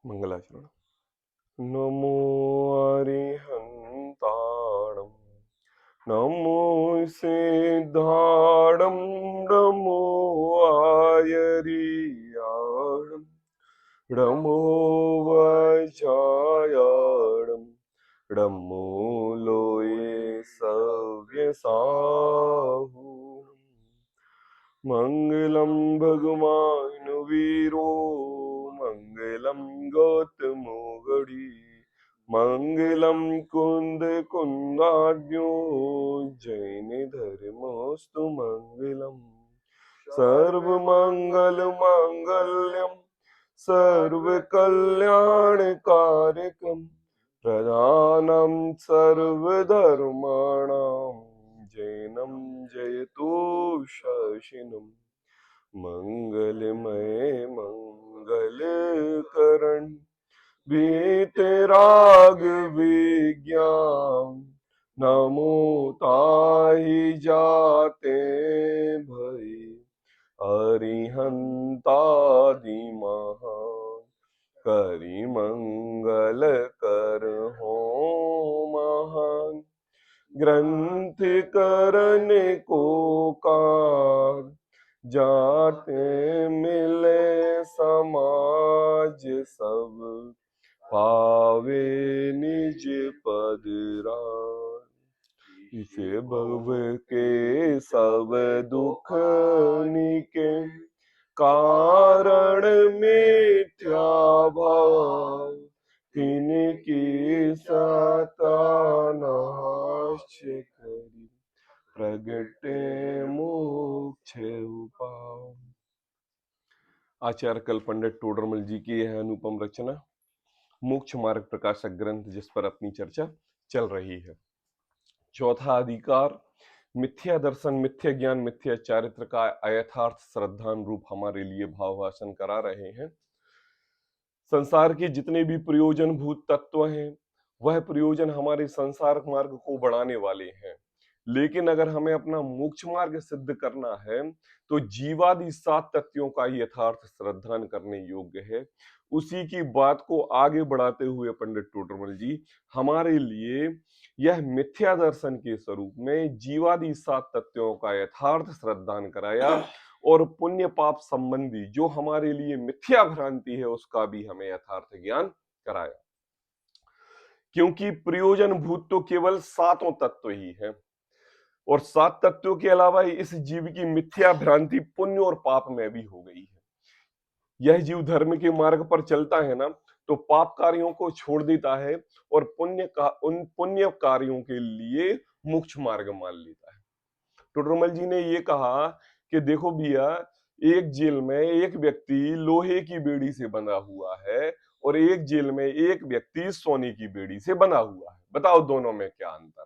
मंगलाचरण। नमो अरिहंताणं, नमो सिद्धाणं, नमो आयरियाणं, नमो वज्रायाणं, नमो लोये सव्यसाहु। मंगलम भगवान वीरो, मंगलम गौतमो गढ़ी, मंगलम कुंद कुंदाज्ञो, जैन धर्मोस्तु मंगलम। सर्व मंगल मांगल्यम, सर्व कल्याण कारकम, प्रधानम सर्वधर्माणां, जैनम जयतु शशिनम। मंगलमय मंगल करण, वीतराग विज्ञान, नमो ताहि जाते भई, अरिहंतादि महान, करि मंगल कर हो महान। ग्रंथ करन को काज, जाते मिले समाज सब, पावे निज पद राज। इसे भव के सब दुख निके, कारण मिथ्या भाव, तिनकी सतानाश करी, प्रगटे मोक्ष उपाय। आचार्य कल पंडित टोडरमल जी की यह अनुपम रचना मोक्ष मार्ग प्रकाशक ग्रंथ, जिस पर अपनी चर्चा चल रही है। चौथा अधिकार, मिथ्या दर्शन, मिथ्या ज्ञान, मिथ्या चारित्र का अयथार्थ श्रद्धान रूप हमारे लिए भावासन करा रहे हैं। संसार के जितने भी प्रयोजनभूत तत्व हैं, वह प्रयोजन हमारे संसार मार्ग को बढ़ाने वाले हैं। लेकिन अगर हमें अपना मोक्ष मार्ग सिद्ध करना है, तो जीवादि 7 तत्वों का यथार्थ श्रद्धान करने योग्य है। उसी की बात को आगे बढ़ाते हुए पंडित टोडरमल जी हमारे लिए यह मिथ्या दर्शन के स्वरूप में जीवादि 7 तत्वों का यथार्थ श्रद्धान कराया, और पुण्य पाप संबंधी जो हमारे लिए मिथ्या भ्रांति है उसका भी हमें यथार्थ ज्ञान कराया। क्योंकि प्रयोजन भूत तो केवल 7 तत्व ही है, और 7 तत्वों के अलावा इस जीव की मिथ्या भ्रांति पुण्य और पाप में भी हो गई है। यह जीव धर्म के मार्ग पर चलता है ना, तो पाप कार्यों को छोड़ देता है और उन पुण्य कार्यों के लिए मोक्ष मार्ग मान लेता है। टोडरमल जी ने ये कहा कि देखो भैया, एक जेल में एक व्यक्ति लोहे की बेड़ी से बंधा हुआ है, और एक जेल में एक व्यक्ति सोने की बेड़ी से बंधा हुआ है। बताओ दोनों में क्या अंतर?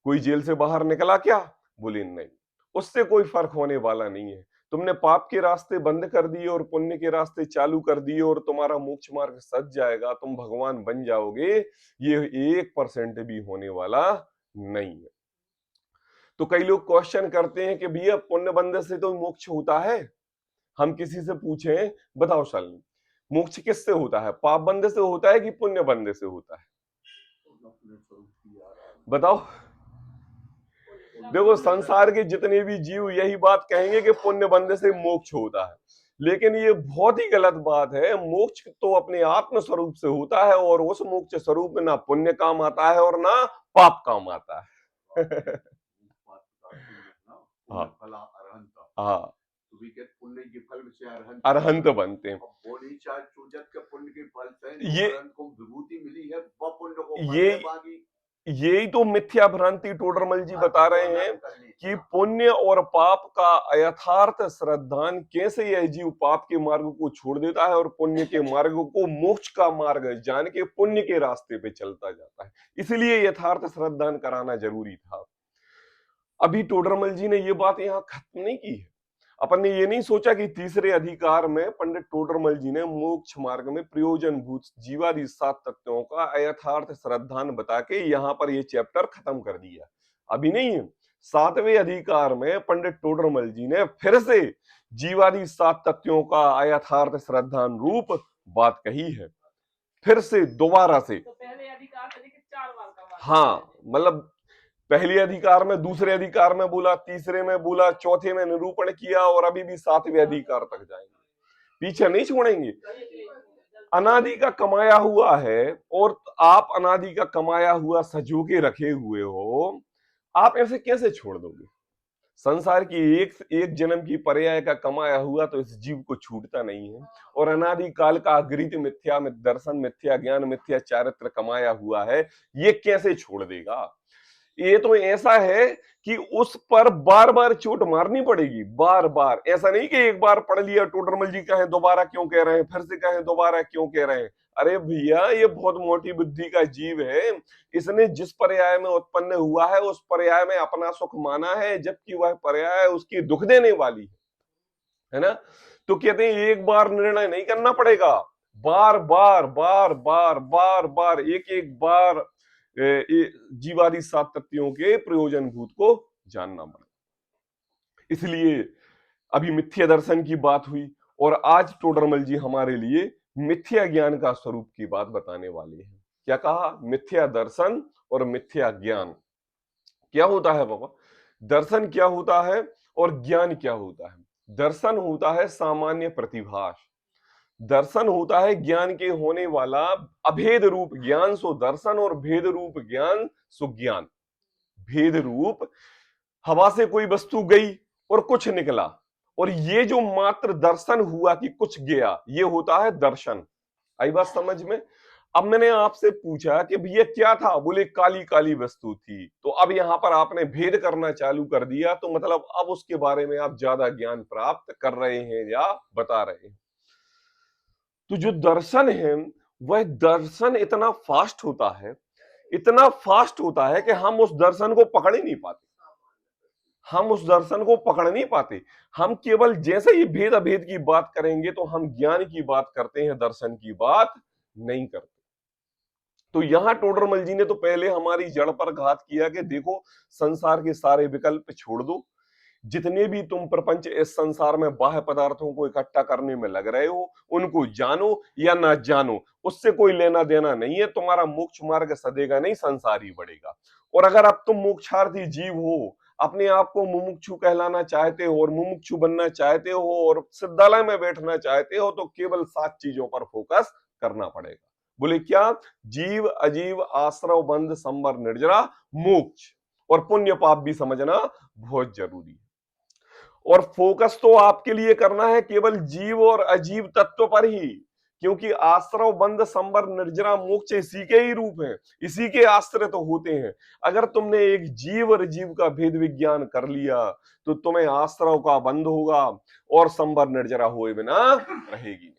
कोई जेल से बाहर निकला क्या? बोले नहीं, उससे कोई फर्क होने वाला नहीं है। तुमने पाप के रास्ते बंद कर दिए और पुण्य के रास्ते चालू कर दिए, और तुम्हारा मोक्ष मार्ग सज जाएगा, तुम भगवान बन जाओगे, ये 1% भी होने वाला नहीं है। तो कई लोग क्वेश्चन करते हैं कि भैया पुण्य बंदे से तो मोक्ष होता है। हम किसी से पूछें, बताओ शालिनी, मोक्ष किससे होता है? पाप बंदे से होता है कि पुण्य बंदे से होता है? बताओ। देखो, संसार के जितने भी जीव यही बात कहेंगे कि पुण्य बंदे से मोक्ष होता है, लेकिन ये बहुत ही गलत बात है। मोक्ष तो अपने आत्म स्वरूप से होता है, और उस मोक्ष स्वरूप में ना पुण्य काम आता है और ना पाप काम आता है। हाँ हाँ, पुण्य के फल से अरहंत बनते हैं। पुण्य के फल से ये को विभूति मिली है, वह पुण्य को यही तो मिथ्या भ्रांति टोडरमल जी बता रहे हैं कि पुण्य और पाप का यथार्थ श्रद्धान कैसे यह जीव पाप के मार्ग को छोड़ देता है और पुण्य के मार्ग को, मोक्ष का मार्ग जान के पुण्य के रास्ते पे चलता जाता है। इसलिए यथार्थ श्रद्धान कराना जरूरी था। अभी टोडरमल जी ने ये बात यहाँ खत्म नहीं की है। अपन ने ये नहीं सोचा कि तीसरे अधिकार में पंडित टोडरमल जी ने मोक्ष मार्ग में प्रयोजन भूत जीवादि 7 तत्वों का यथार्थ श्रद्धान बता के यहाँ पर ये चैप्टर खत्म कर दिया। अभी नहीं है। 7वें अधिकार में पंडित टोडरमल जी ने फिर से जीवादि 7 तत्वों का यथार्थ श्रद्धान रूप बात कही है। फिर से दोबारा से, तो पहले अधिकार से लेकर 4 बार का वाक्य हाँ, मतलब पहले अधिकार में, दूसरे अधिकार में बोला, तीसरे में बोला, चौथे में निरूपण किया, और अभी भी 7वें अधिकार तक जाएंगे, पीछे नहीं छोड़ेंगे। अनादि का कमाया हुआ है, और आप अनादि का कमाया हुआ सजो के रखे हुए हो, आप ऐसे कैसे छोड़ दोगे? संसार की एक जन्म की पर्याय का कमाया हुआ तो इस जीव को छूटता नहीं है, और अनादि काल का अगृहित मिथ्या में दर्शन, मिथ्या ज्ञान, मिथ्या चारित्र कमाया हुआ है, ये कैसे छोड़ देगा? ये तो ऐसा है कि उस पर बार बार चोट मारनी पड़ेगी, बार बार। ऐसा नहीं कि एक बार पढ़ लिया, टोडरमल जी कहें दोबारा क्यों कह रहे हैं, फिर से कहें दोबारा क्यों कह रहे हैं। अरे भैया, ये बहुत मोटी बुद्धि का जीव है, इसने जिस पर्याय में उत्पन्न हुआ है उस पर्याय में अपना सुख माना है, जबकि वह पर्याय उसकी दुख देने वाली है ना। तो कहते हैं एक बार निर्णय नहीं करना पड़ेगा, बार बार बार बार बार बार, एक एक बार जीवादि 7 तत्वों के प्रयोजन भूत को जानना पड़ेगा। इसलिए अभी मिथ्या दर्शन की बात हुई, और आज टोडरमल जी हमारे लिए मिथ्या ज्ञान का स्वरूप की बात बताने वाले हैं। क्या कहा? मिथ्या दर्शन और मिथ्या ज्ञान क्या होता है बाबा? दर्शन क्या होता है और ज्ञान क्या होता है? दर्शन होता है सामान्य प्रतिभास, दर्शन होता है ज्ञान के होने वाला अभेद रूप ज्ञान, सो दर्शन, और भेद रूप ज्ञान सो ज्ञान। भेद रूप, हवा से कोई वस्तु गई और कुछ निकला, और ये जो मात्र दर्शन हुआ कि कुछ गया, ये होता है दर्शन। आई बात समझ में? अब मैंने आपसे पूछा कि भैया क्या था, बोले काली काली वस्तु थी, तो अब यहां पर आपने भेद करना चालू कर दिया, तो मतलब अब उसके बारे में आप ज्यादा ज्ञान प्राप्त कर रहे हैं या बता रहे हैं। तो जो दर्शन है, वह दर्शन इतना फास्ट होता है, इतना फास्ट होता है कि हम उस दर्शन को पकड़ ही नहीं पाते, हम उस दर्शन को पकड़ नहीं पाते। हम केवल जैसे ही भेद अभेद की बात करेंगे तो हम ज्ञान की बात करते हैं, दर्शन की बात नहीं करते। तो यहां टोडरमल जी ने तो पहले हमारी जड़ पर घात किया कि देखो, संसार के सारे विकल्प छोड़ दो, जितने भी तुम प्रपंच इस संसार में बाह्य पदार्थों को इकट्ठा करने में लग रहे हो, उनको जानो या ना जानो, उससे कोई लेना देना नहीं है। तुम्हारा मोक्ष मार्ग सदेगा नहीं, संसार ही बढ़ेगा। और अगर अब तुम मोक्षार्थी जीव हो, अपने आप को मुमुक्षु कहलाना चाहते हो और मुमुक्षु बनना चाहते हो और सिद्धालय में बैठना चाहते हो, तो केवल 7 चीजों पर फोकस करना पड़ेगा। बोले क्या? जीव, अजीव, आश्रव, बंध, संबर, निर्जरा, मोक्ष, और पुण्य पाप भी समझना बहुत जरूरी है। और फोकस तो आपके लिए करना है केवल जीव और अजीव तत्व पर ही, क्योंकि आश्रव, बंध, संबर, निर्जरा, मोक्ष इसी के ही रूप हैं, इसी के आश्रित तो होते हैं। अगर तुमने एक जीव और जीव का भेद विज्ञान कर लिया तो तुम्हें आश्रव का बंध होगा और संबर निर्जरा हुए बिना रहेगी।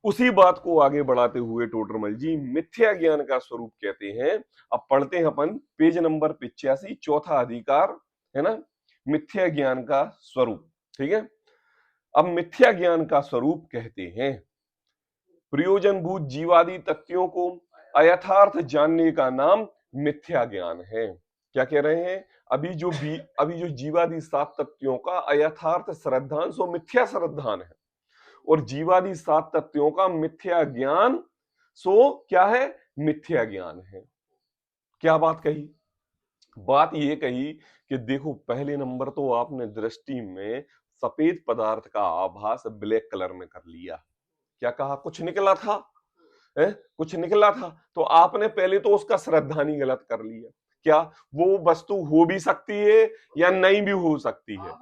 उसी बात को आगे बढ़ाते हुए टोडरमल जी मिथ्या ज्ञान का स्वरूप कहते हैं। अब पढ़ते हैं अपन पेज नंबर 85, चौथा अधिकार है ना, मिथ्या ज्ञान का स्वरूप। ठीक है, अब मिथ्या ज्ञान का स्वरूप कहते हैं प्रयोजनभूत जीवादि तथ्यों को अयथार्थ जानने का नाम मिथ्या ज्ञान है। क्या कह रहे हैं? अभी जो जीवादि 7 तथ्यों का अयथार्थ श्रद्धान सो मिथ्या श्रद्धान है, और जीवादि 7 तत्वों का मिथ्या ज्ञान सो क्या है? मिथ्या ज्ञान है। क्या बात कही? बात ये कही कि देखो, पहले नंबर तो आपने दृष्टि में सफेद पदार्थ का आभास ब्लैक कलर में कर लिया। क्या कहा? कुछ निकला था है? कुछ निकला था, तो आपने पहले तो उसका श्रद्धानी गलत कर लिया। क्या वो वस्तु हो भी सकती है या नहीं भी हो सकती है,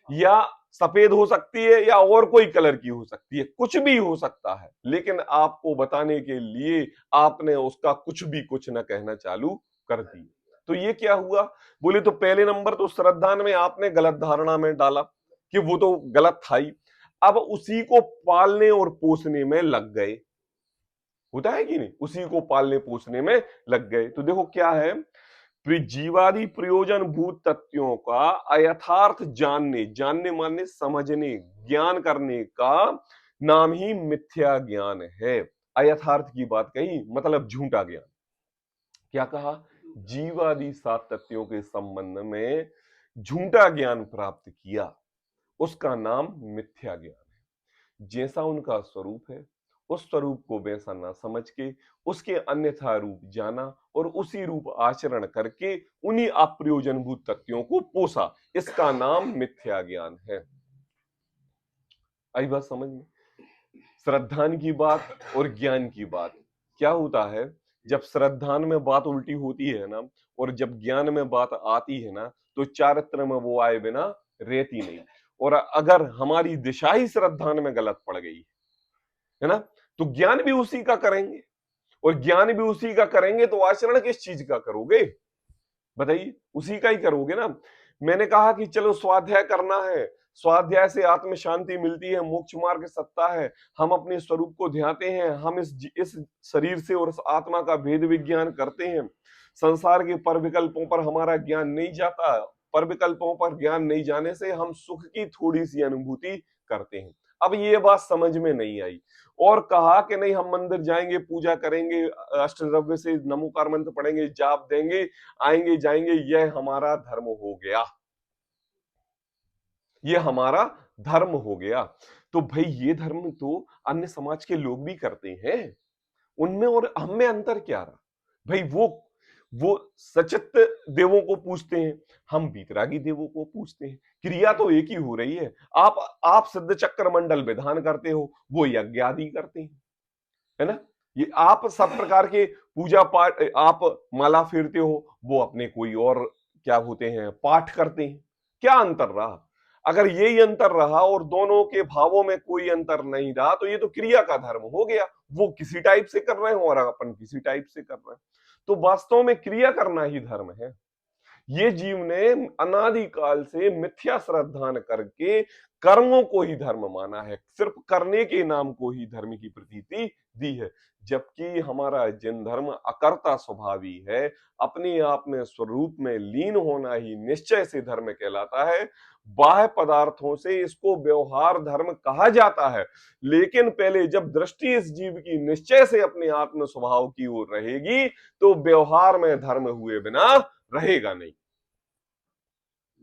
या सफेद हो सकती है या और कोई कलर की हो सकती है, कुछ भी हो सकता है, लेकिन आपको बताने के लिए आपने उसका कुछ भी कुछ न कहना चालू कर दिया। तो ये क्या हुआ? बोले तो पहले नंबर तो श्रद्धान में आपने गलत धारणा में डाला कि वो तो गलत था ही, अब उसी को पालने और पोसने में लग गए। होता है कि नहीं? उसी को पालने पोसने में लग गए। तो देखो क्या है, जीवादि प्रयोजन भूत तथ्यों का अयथार्थ जानने, जानने मानने समझने, ज्ञान करने का नाम ही मिथ्या ज्ञान है। अयथार्थ की बात कही मतलब झूठा ज्ञान। क्या कहा? जीवादि 7 तथ्यों के संबंध में झूठा ज्ञान प्राप्त किया, उसका नाम मिथ्या ज्ञान है। जैसा उनका स्वरूप है उस स्वरूप को वैसा ना समझ के उसके अन्यथा रूप जाना और उसी रूप आचरण करके उन्हीं अप्रयोजनभूत तथ्यों को पोसा, इसका नाम मिथ्या ज्ञान है। आई बात समझ में? श्रद्धान की बात और ज्ञान की बात क्या होता है, जब श्रद्धान में बात उल्टी होती है ना और जब ज्ञान में बात आती है ना, तो चारित्र में वो आए बिना रहती नहीं। और अगर हमारी दिशा ही श्रद्धान में गलत पड़ गई है ना, तो ज्ञान भी उसी का करेंगे और ज्ञान भी उसी का करेंगे, तो आचरण किस चीज का करोगे बताइए? उसी का ही करोगे ना। मैंने कहा कि चलो स्वाध्याय करना है, स्वाध्याय से आत्म शांति मिलती है, मोक्ष मार्ग सत्ता है, हम अपने स्वरूप को ध्याते हैं, हम इस शरीर से और इस आत्मा का भेद विज्ञान करते हैं, संसार के पर विकल्पों पर हमारा ज्ञान नहीं जाता, पर विकल्पों पर ज्ञान नहीं जाने से हम सुख की थोड़ी सी अनुभूति करते हैं। अब ये बात समझ में नहीं आई और कहा कि नहीं, हम मंदिर जाएंगे, पूजा करेंगे, अष्टद्रव्य से नमोकार मंत्र पढ़ेंगे, जाप देंगे, आएंगे जाएंगे, यह हमारा धर्म हो गया, ये हमारा धर्म हो गया। तो भाई ये धर्म तो अन्य समाज के लोग भी करते हैं, उनमें और हम में अंतर क्या रहा भाई? वो सचित देवों को पूजते हैं, हम बीतरागी देवों को पूजते हैं, क्रिया तो एक ही हो रही है। आप सिद्ध चक्र मंडल विधान करते हो, वो यज्ञ आदि करते हैं, है ना? ये आप सब प्रकार के पूजा पाठ, आप माला फेरते हो, वो अपने कोई और क्या होते हैं पाठ करते हैं। क्या अंतर रहा? अगर यही अंतर रहा और दोनों के भावों में कोई अंतर नहीं रहा, तो ये तो क्रिया का धर्म हो गया। वो किसी टाइप से कर रहे हो और अपन किसी टाइप से कर रहे हैं, तो वास्तव में क्रिया करना ही धर्म है। ये जीव ने अनादिकाल से मिथ्या श्रद्धान करके कर्मों को ही धर्म माना है, सिर्फ करने के नाम को ही धर्म की प्रतीति दी है, जबकि हमारा जिन धर्म अकर्ता स्वभावी है, अपने आप में स्वरूप में लीन होना ही निश्चय से धर्म कहलाता है। बाह्य पदार्थों से इसको व्यवहार धर्म कहा जाता है, लेकिन पहले जब दृष्टि इस जीव की निश्चय से अपने आत्म स्वभाव की ओर रहेगी, तो व्यवहार में धर्म हुए बिना रहेगा नहीं,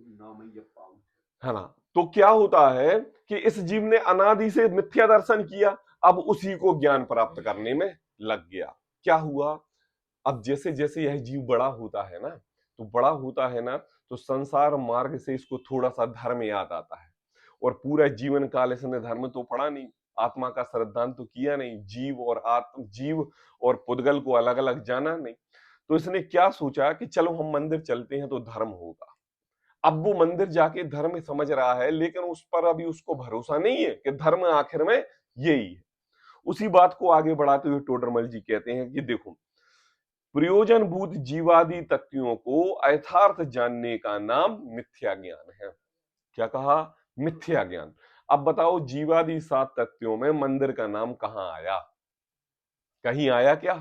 नाम ही पाऊं है ना? तो क्या होता है कि इस जीव ने अनादि से मिथ्या दर्शन किया, अब उसी को ज्ञान प्राप्त करने में लग गया। क्या हुआ, अब जैसे जैसे यह जीव बड़ा होता है ना, तो बड़ा होता है ना, तो संसार मार्ग से इसको थोड़ा सा धर्म याद आता है, और पूरा जीवन काल इसने धर्म तो पढ़ा नहीं, आत्मा का श्रद्धान तो किया नहीं, जीव और पुद्गल को अलग अलग जाना नहीं। तो इसने क्या सोचा कि चलो हम मंदिर चलते हैं तो धर्म होगा। अब वो मंदिर जाके धर्म समझ रहा है, लेकिन उस पर अभी उसको भरोसा नहीं है कि धर्म आखिर में यही है। उसी बात को आगे बढ़ाते हुए टोडरमल जी कहते हैं कि देखो, प्रयोजनभूत जीवादि तथ्यों को यथार्थ जानने का नाम मिथ्या ज्ञान है। क्या कहा? मिथ्या ज्ञान। अब बताओ, जीवादि 7 तथ्यों में मंदिर का नाम कहां आया? कहीं आया क्या?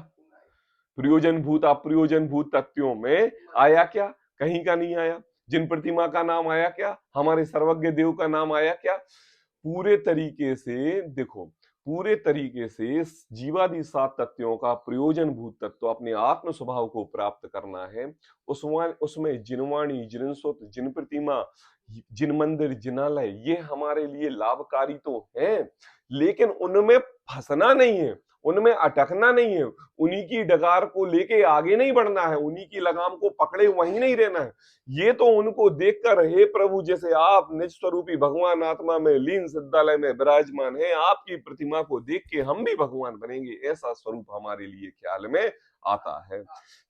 प्रयोजनभूत अप्रयोजनभूत तथ्यों में आया क्या? कहीं का नहीं आया। जिन प्रतिमा का नाम आया क्या? हमारे सर्वज्ञ देव का नाम आया क्या? पूरे तरीके से देखो, पूरे तरीके से जीवादि 7 तत्वों का प्रयोजनभूत तत्व अपने आत्म स्वभाव को प्राप्त करना है। उसमें जिनवाणी, जिनसुत, जिन प्रतिमा, जिन मंदिर, जिनालय, ये हमारे लिए लाभकारी तो हैं, लेकिन उनमें फंसना नहीं है, उनमें अटकना नहीं है, उन्हीं की डगार को लेके आगे नहीं बढ़ना है, उन्हीं की लगाम को पकड़े वहीं नहीं रहना है। ये तो उनको देखकर, हे प्रभु, जैसे आप निज स्वरूपी भगवान आत्मा में लीन सिद्धालय में विराजमान है, आपकी प्रतिमा को देख के हम भी भगवान बनेंगे, ऐसा स्वरूप हमारे लिए ख्याल में आता है।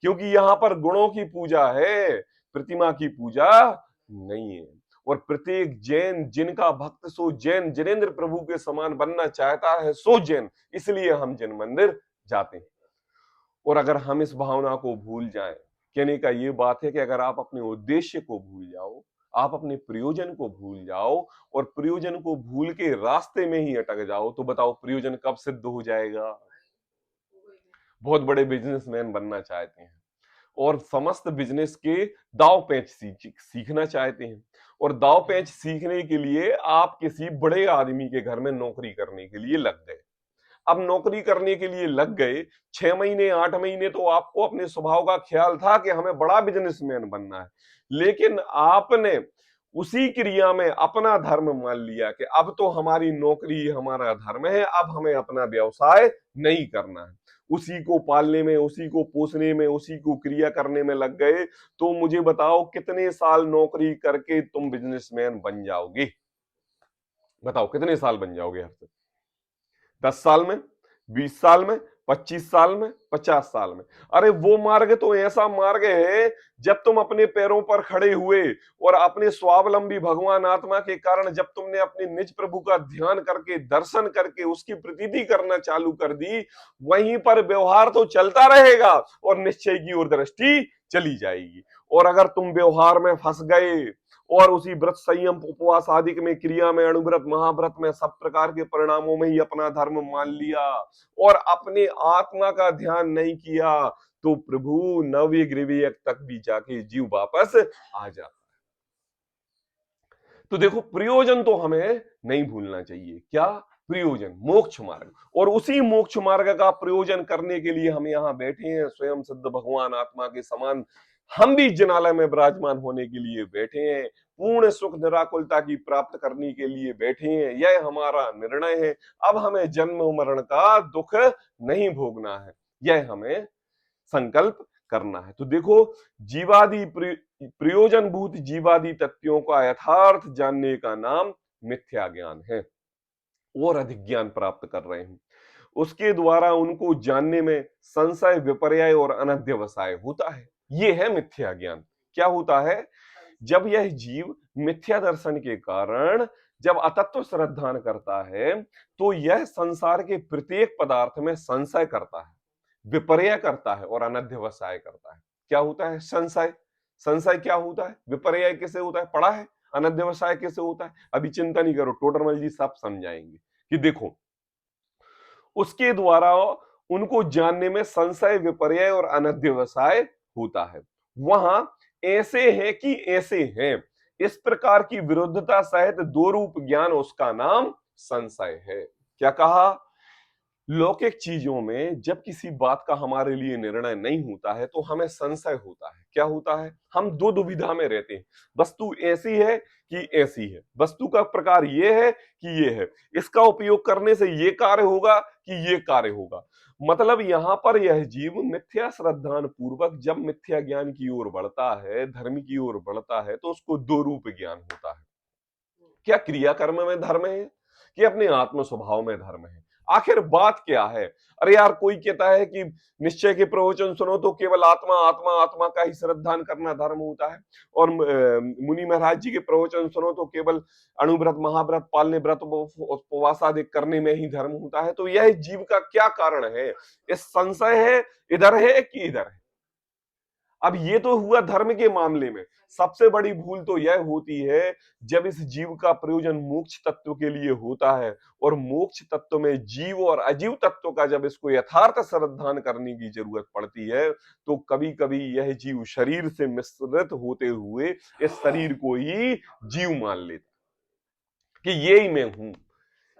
क्योंकि यहाँ पर गुणों की पूजा है, प्रतिमा की पूजा नहीं है। और प्रत्येक जैन, जिनका भक्त सो जैन, जिनेन्द्र प्रभु के समान बनना चाहता है सो जैन, इसलिए हम जैन मंदिर जाते हैं। और अगर हम इस भावना को भूल जाएं, कहने का ये बात है कि अगर आप अपने उद्देश्य को भूल जाओ, आप अपने प्रयोजन को भूल जाओ और प्रयोजन को भूल के रास्ते में ही अटक जाओ, तो बताओ प्रयोजन कब सिद्ध हो जाएगा? बहुत बड़े बिजनेसमैन बनना चाहते हैं और समस्त बिजनेस के दाव पेच सीखना चाहते हैं, और दाव पेच सीखने के लिए आप किसी बड़े आदमी के घर में नौकरी करने के लिए लग गए। अब नौकरी करने के लिए लग गए, 6 महीने 8 महीने तो आपको अपने स्वभाव का ख्याल था कि हमें बड़ा बिजनेसमैन बनना है, लेकिन आपने उसी क्रिया में अपना धर्म मान लिया कि अब तो हमारी नौकरी हमारा धर्म है, अब हमें अपना व्यवसाय नहीं करना है, उसी को पालने में, उसी को पोसने में, उसी को क्रिया करने में लग गए, तो मुझे बताओ कितने साल नौकरी करके तुम बिजनेसमैन बन जाओगे? बताओ कितने साल बन जाओगे हर से? 10 साल में, 20 साल में, 25 साल में, 50 साल में? अरे वो मार्ग तो ऐसा मार्ग है, जब तुम अपने पैरों पर खड़े हुए और अपने स्वावलंबी भगवान आत्मा के कारण जब तुमने अपने निज प्रभु का ध्यान करके, दर्शन करके उसकी प्रतीति करना चालू कर दी, वहीं पर व्यवहार तो चलता रहेगा और निश्चय की ओर दृष्टि चली जाएगी। और अगर तुम व्यवहार में फंस गए और उसी व्रत, संयम, उपवास आदि में, क्रिया में, अणुव्रत, महाव्रत में, सब प्रकार के परिणामों में ही अपना धर्म मान लिया और अपने आत्मा का ध्यान नहीं किया, तो प्रभु नव्य ग्रीवीय तक भी जाके जीव वापस आ जाता है। तो देखो, प्रयोजन तो हमें नहीं भूलना चाहिए। क्या प्रयोजन? मोक्ष मार्ग। और उसी मोक्ष मार्ग का प्रयोजन करने के लिए हम यहाँ बैठे हैं, स्वयं सिद्ध भगवान आत्मा के समान हम भी जिनालय में विराजमान होने के लिए बैठे हैं, पूर्ण सुख निराकुलता की प्राप्त करने के लिए बैठे हैं। यह हमारा निर्णय है। अब हमें जन्म मरण का दुख नहीं भोगना है, यह हमें संकल्प करना है। तो देखो, जीवादि प्रयोजन भूत जीवादि तत्वों का यथार्थ जानने का नाम मिथ्या ज्ञान है। और अधिक ज्ञान प्राप्त कर रहे हैं, उसके द्वारा उनको जानने में संशय, विपर्यय और अनध्यवसाय होता है। ये है मिथ्या ज्ञान। क्या होता है? जब यह जीव मिथ्या दर्शन के कारण जब अतत्व श्रद्धान करता है, तो यह संसार के प्रत्येक पदार्थ में संशय करता है, विपर्य करता है और अनध्यवसाय करता है। क्या होता है? संशय। संशय क्या होता है? विपर्य कैसे होता है? पढ़ा है। अनध्यवसाय कैसे होता है? अभी चिंता नहीं करो, टोडरमल जी सब समझाएंगे कि देखो, उसके द्वारा उनको जानने में संशय, विपर्य और अनध्यवसाय होता है। वहां ऐसे है कि ऐसे हैं, इस प्रकार की विरुद्धता सहित दो रूप ज्ञान, उसका नाम संशय है। क्या कहा? लौकिक चीजों में जब किसी बात का हमारे लिए निर्णय नहीं होता है तो हमें संशय होता है। क्या होता है? हम दो दुविधा में रहते हैं, वस्तु ऐसी है कि ऐसी है, वस्तु का प्रकार ये है कि ये है, इसका उपयोग करने से ये कार्य होगा कि ये कार्य होगा। मतलब यहां पर यह जीव मिथ्या श्रद्धान पूर्वक जब मिथ्या ज्ञान की ओर बढ़ता है, धर्म की ओर बढ़ता है, तो उसको दो रूप ज्ञान होता है। क्या क्रियाकर्म में धर्म है कि अपने आत्म स्वभाव में धर्म है? आखिर बात क्या है? अरे यार, कोई कहता है कि निश्चय के प्रवचन सुनो तो केवल आत्मा आत्मा आत्मा का ही श्रद्धान करना धर्म होता है, और मुनि महाराज जी के प्रवचन सुनो तो केवल अणुव्रत, महाव्रत पालने, व्रत उपवास आदि करने में ही धर्म होता है। तो यह जीव का क्या कारण है? इस संशय है, इधर है कि इधर है? अब ये तो हुआ धर्म के मामले में। सबसे बड़ी भूल तो यह होती है जब इस जीव का प्रयोजन मोक्ष तत्व के लिए होता है, और मोक्ष तत्व में जीव और अजीव तत्व का जब इसको यथार्थ श्रद्धान करने की जरूरत पड़ती है, तो कभी कभी यह जीव शरीर से मिश्रित होते हुए इस शरीर को ही जीव मान लेता कि ये ही मैं हूं,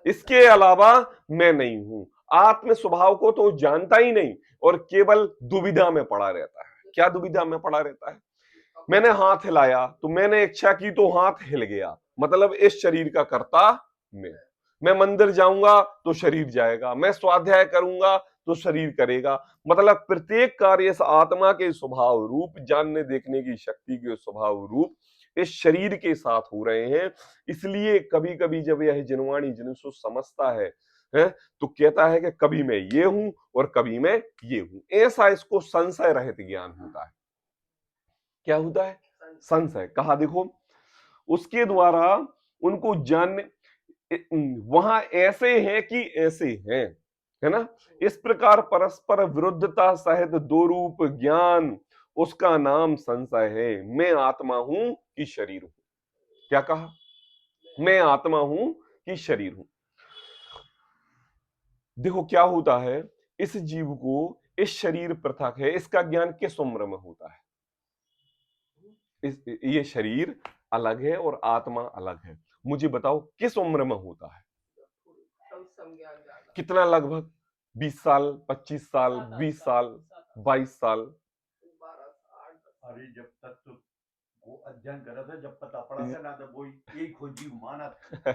इसके अलावा मैं नहीं हूं। आत्म स्वभाव को तो जानता ही नहीं और केवल दुविधा में पड़ा रहता है। क्या दुविधा में पड़ा रहता है? मैंने हाथ हिलाया तो मैंने इच्छा की तो हाथ हिल गया, मतलब इस शरीर का कर्ता मैं मंदिर जाऊंगा तो शरीर जाएगा, मैं स्वाध्याय करूंगा तो शरीर करेगा। मतलब प्रत्येक कार्य इस आत्मा के स्वभाव रूप, जानने देखने की शक्ति के स्वभाव रूप इस शरीर के साथ हो रहे हैं। इसलिए कभी कभी जब यह जिनवाणी जिनसु समझता है तो कहता है कि कभी मैं ये हूं और कभी मैं ये हूं। ऐसा इसको संशय रहित ज्ञान होता है। क्या होता है? संशय। कहा देखो, उसके द्वारा उनको जानने, वहां ऐसे हैं कि ऐसे हैं, है ना? इस प्रकार परस्पर विरुद्धता सहित दो रूप ज्ञान, उसका नाम संशय है। मैं आत्मा हूं कि शरीर हूं? क्या कहा? मैं आत्मा हूं कि शरीर हूं? देखो क्या होता है, इस जीव को इस शरीर पृथक है, इसका ज्ञान किस उम्र में होता है? ये शरीर अलग है और आत्मा अलग है। मुझे बताओ किस उम्र में होता है? कितना? लगभग 20 साल, 25 साल, 20 साल, 22 साल। अरे जब तक तो वो अध्ययन कर रहा था, जब पता पड़ा था ना, तो वो यही खोजी माना था।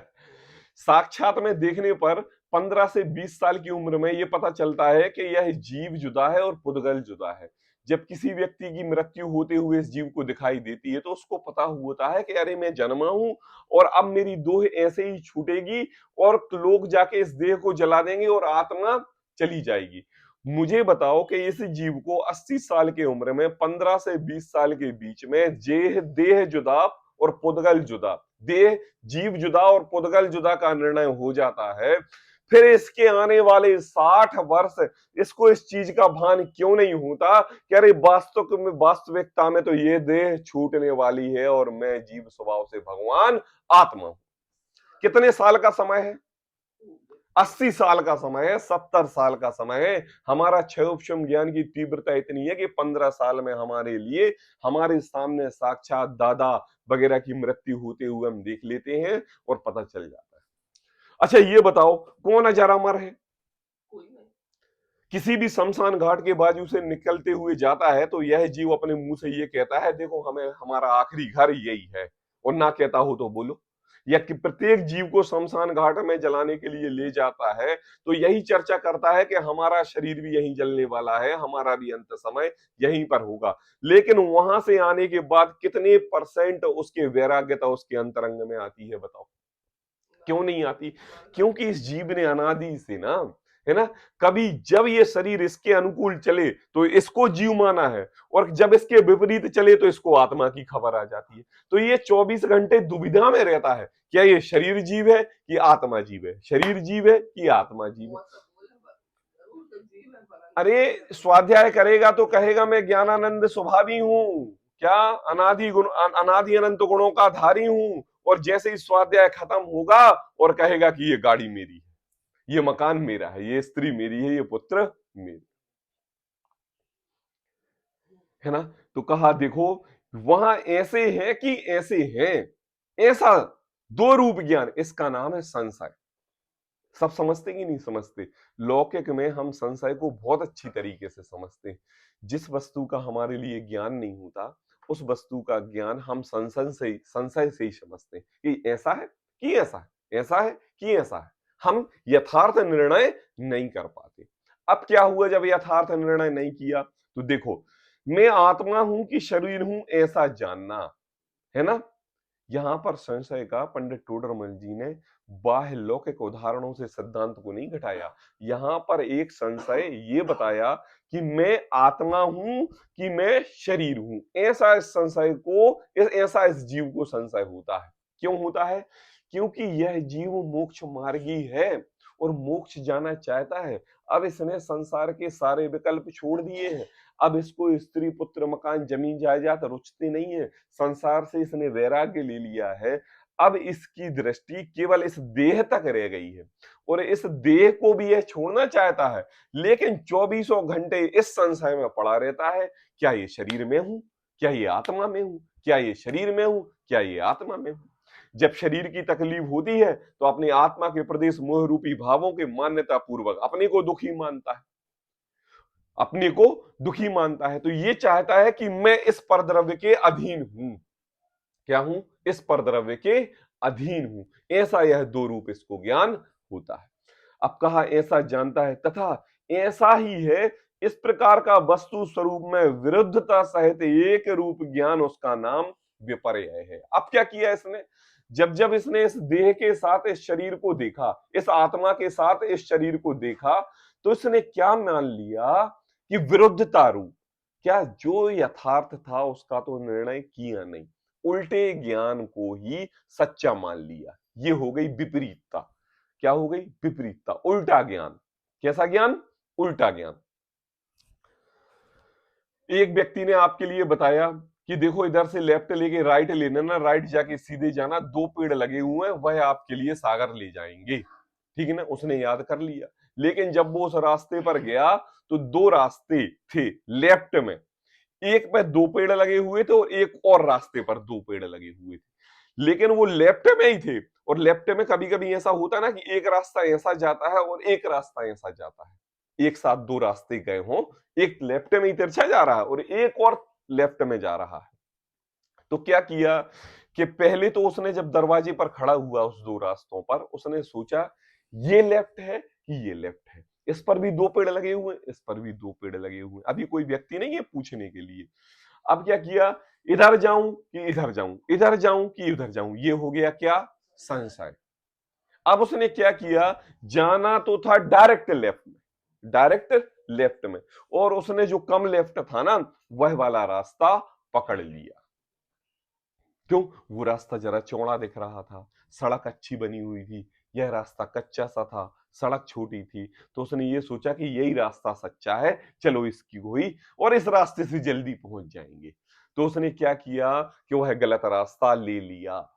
साक्षात में देखने पर 15 से 20 साल की उम्र में यह पता चलता है कि यह जीव जुदा है और पुद्गल जुदा है। जब किसी व्यक्ति की मृत्यु होते हुए इस जीव को दिखाई देती है तो उसको पता होता है कि अरे मैं जन्मा हूं और अब मेरी देह ऐसे ही छूटेगी और लोग जाके इस देह को जला देंगे और आत्मा चली जाएगी। मुझे बताओ कि इस जीव को 80 साल की उम्र में 15 से 20 साल के बीच में देह जुदा और पुद्गल जुदा, देह जीव जुदा और पुद्गल जुदा का निर्णय हो जाता है, फिर इसके आने वाले 60 वर्ष इसको इस चीज का भान क्यों नहीं होता कि अरे वास्तविकता में तो ये देह छूटने वाली है और मैं जीव स्वभाव से भगवान आत्मा हूं। कितने साल का समय है? 80 साल का समय है, 70 साल का समय है। हमारा क्षयोपशम ज्ञान की तीव्रता इतनी है कि 15 साल में हमारे लिए हमारे सामने साक्षात दादा वगैरह की मृत्यु होते हुए हम देख लेते हैं और पता चल जाता है। अच्छा ये बताओ कौन अजर अमर है? कोई नहीं। किसी भी शमशान घाट के बाजू से निकलते हुए जाता है तो यह जीव अपने मुंह से ये कहता है देखो हमें हमारा आखिरी घर यही है, और ना कहता हो तो बोलो। या कि प्रत्येक जीव को शमशान घाट में जलाने के लिए ले जाता है तो यही चर्चा करता है कि हमारा शरीर भी यहीं जलने वाला है, हमारा भी अंत समय यहीं पर होगा। लेकिन वहां से आने के बाद कितने परसेंट उसके वैराग्यता उसके अंतरंग में आती है बताओ? क्यों नहीं आती? क्योंकि इस जीव ने अनादि से ना, है ना, कभी जब ये शरीर इसके अनुकूल चले तो इसको जीव माना है और जब इसके विपरीत चले तो इसको आत्मा की खबर आ जाती है। तो ये 24 घंटे दुविधा में रहता है, क्या ये शरीर जीव है कि आत्मा जीव है, शरीर जीव है कि आत्मा जीव है। अरे स्वाध्याय करेगा तो कहेगा मैं ज्ञानानंद स्वभावी हूं, क्या अनादि अनंत गुणों का धारी हूं, और जैसे ही स्वाध्याय खत्म होगा और कहेगा कि ये गाड़ी मेरी है, ये मकान मेरा है, ये स्त्री मेरी है, ये पुत्र मेरी है ना। तो कहा देखो वहां ऐसे है कि ऐसे हैं, ऐसा दो रूप ज्ञान, इसका नाम है संशय। सब समझते कि नहीं समझते? लौकिक में हम संशय को बहुत अच्छी तरीके से समझते हैं। जिस वस्तु का हमारे लिए ज्ञान नहीं होता उस वस्तु का ज्ञान हम संशय से ही समझते हैं कि ऐसा है कि ऐसा है, ऐसा है कि ऐसा है। हम यथार्थ निर्णय नहीं कर पाते। अब क्या हुआ जब यथार्थ निर्णय नहीं किया? तो देखो मैं आत्मा हूं कि शरीर हूं ऐसा जानना, है ना। यहां पर संशय का पंडित टोडरमल जी ने बाह्य लौकिक उदाहरणों से सिद्धांत को नहीं घटाया। यहां पर एक संशय ये बताया कि मैं आत्मा हूं कि मैं शरीर हूं, ऐसा इस संशय को ऐसा इस जीव को संशय होता है। क्यों होता है? क्योंकि यह जीव मोक्ष मार्गी है और मोक्ष जाना चाहता है। अब इसने संसार के सारे विकल्प छोड़ दिए हैं। अब इसको स्त्री पुत्र मकान जमीन जायदाद रुचते नहीं है, संसार से इसने वैराग्य ले लिया है। अब इसकी दृष्टि केवल इस देह तक रह गई है और इस देह को भी यह छोड़ना चाहता है, लेकिन 24 घंटे इस संशय में पड़ा रहता है, क्या ये शरीर में हूं, क्या ये आत्मा में हूं, क्या ये शरीर में हूं, क्या ये आत्मा में हूं। जब शरीर की तकलीफ होती है तो अपनी आत्मा के प्रदेश मोह रूपी भावों के मान्यता पूर्वक अपने को दुखी मानता है, अपने को दुखी मानता है। तो ये चाहता है कि मैं इस परद्रव्य के अधीन हूं, क्या हूं? इस परद्रव्य के अधीन हूं। ऐसा यह दो रूप इसको ज्ञान होता है। अब कहा ऐसा जानता है तथा ऐसा ही है, इस प्रकार का वस्तु स्वरूप में विरुद्धता सहित एक रूप ज्ञान, उसका नाम विपर्य है। अब क्या किया इसने? जब जब इसने इस देह के साथ इस शरीर को देखा, इस आत्मा के साथ इस शरीर को देखा, तो इसने क्या मान लिया कि विरुद्धता रूप, क्या जो यथार्थ था उसका तो निर्णय किया नहीं, उल्टे ज्ञान को ही सच्चा मान लिया। ये हो गई विपरीतता। क्या हो गई? विपरीतता, उल्टा ज्ञान। कैसा ज्ञान? उल्टा ज्ञान। एक व्यक्ति ने आपके लिए बताया कि देखो इधर से लेफ्ट लेके राइट लेना ना, राइट जाके सीधे जाना, दो पेड़ लगे हुए हैं वह आपके लिए सागर ले जाएंगे, ठीक है ना। उसने याद कर लिया, लेकिन जब वो उस रास्ते पर गया तो दो रास्ते थे लेफ्ट में, एक पे दो पेड़ लगे हुए थे और एक और रास्ते पर दो पेड़ लगे हुए थे, लेकिन वो लेफ्ट में ही थे। और लेफ्ट में कभी कभी ऐसा होता है ना कि एक रास्ता ऐसा जाता है और एक रास्ता ऐसा जाता है, एक साथ दो रास्ते गए हों, एक लेफ्ट में ही तिरछा जा रहा है और एक और लेफ्ट में जा रहा है। तो क्या किया कि पहले तो उसने जब दरवाजे पर खड़ा हुआ उस दो रास्तों पर, उसने सोचा ये लेफ्ट है कि ये लेफ्ट है, इस पर भी दो पेड़ लगे हुए, इस पर भी दो पेड़ लगे हुए, अभी कोई व्यक्ति नहीं है पूछने के लिए। अब क्या किया, इधर जाऊं कि इधर जाऊं, इधर जाऊं कि उधर जाऊं, ये हो गया क्या, संशय। अब उसने क्या किया, जाना तो था डायरेक्ट लेफ्ट में, डायरेक्ट लेफ्ट में, और उसने जो कम लेफ्ट था ना वह वाला रास्ता पकड़ लिया। क्यों, वो रास्ता जरा चौड़ा दिख रहा था, सड़क अच्छी बनी हुई थी, यह रास्ता कच्चा सा था, सड़क छोटी थी, तो उसने ये सोचा कि यही रास्ता सच्चा है, चलो इसकी हुई और इस रास्ते से जल्दी पहुंच जाएंगे। तो उसने क्या किया कि वह गलत रास्ता ले लिया,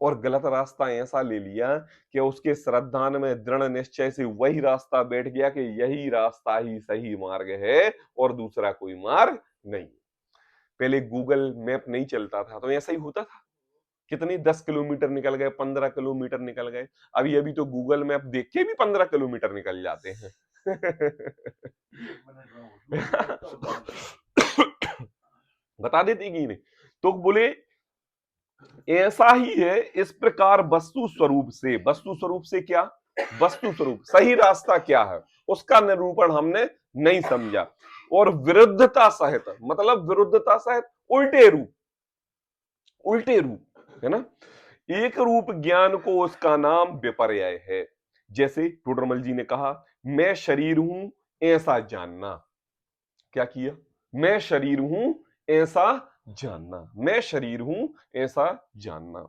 और गलत रास्ता ऐसा ले लिया कि उसके श्रद्धान में दृढ़ निश्चय से वही रास्ता बैठ गया कि यही रास्ता ही सही मार्ग है और दूसरा कोई मार्ग नहीं। पहले गूगल मैप नहीं चलता था तो ऐसा ही होता था, कितनी 10 किलोमीटर निकल गए, 15 किलोमीटर निकल गए, अभी अभी तो गूगल मैप देख के भी 15 किलोमीटर निकल जाते हैं। बता देते कि नहीं, तो बोले ऐसा ही है इस प्रकार वस्तु स्वरूप से, वस्तु स्वरूप से क्या, वस्तु स्वरूप सही रास्ता क्या है उसका निरूपण हमने नहीं समझा, और विरुद्धता सहित, मतलब विरुद्धता सहित उल्टे रूप, उल्टे रूप है ना, एक रूप ज्ञान को उसका नाम विपर्यय है। जैसे टोडरमल जी ने कहा मैं शरीर हूं ऐसा जानना, क्या किया, मैं शरीर हूं ऐसा जानना, मैं शरीर हूं ऐसा जानना।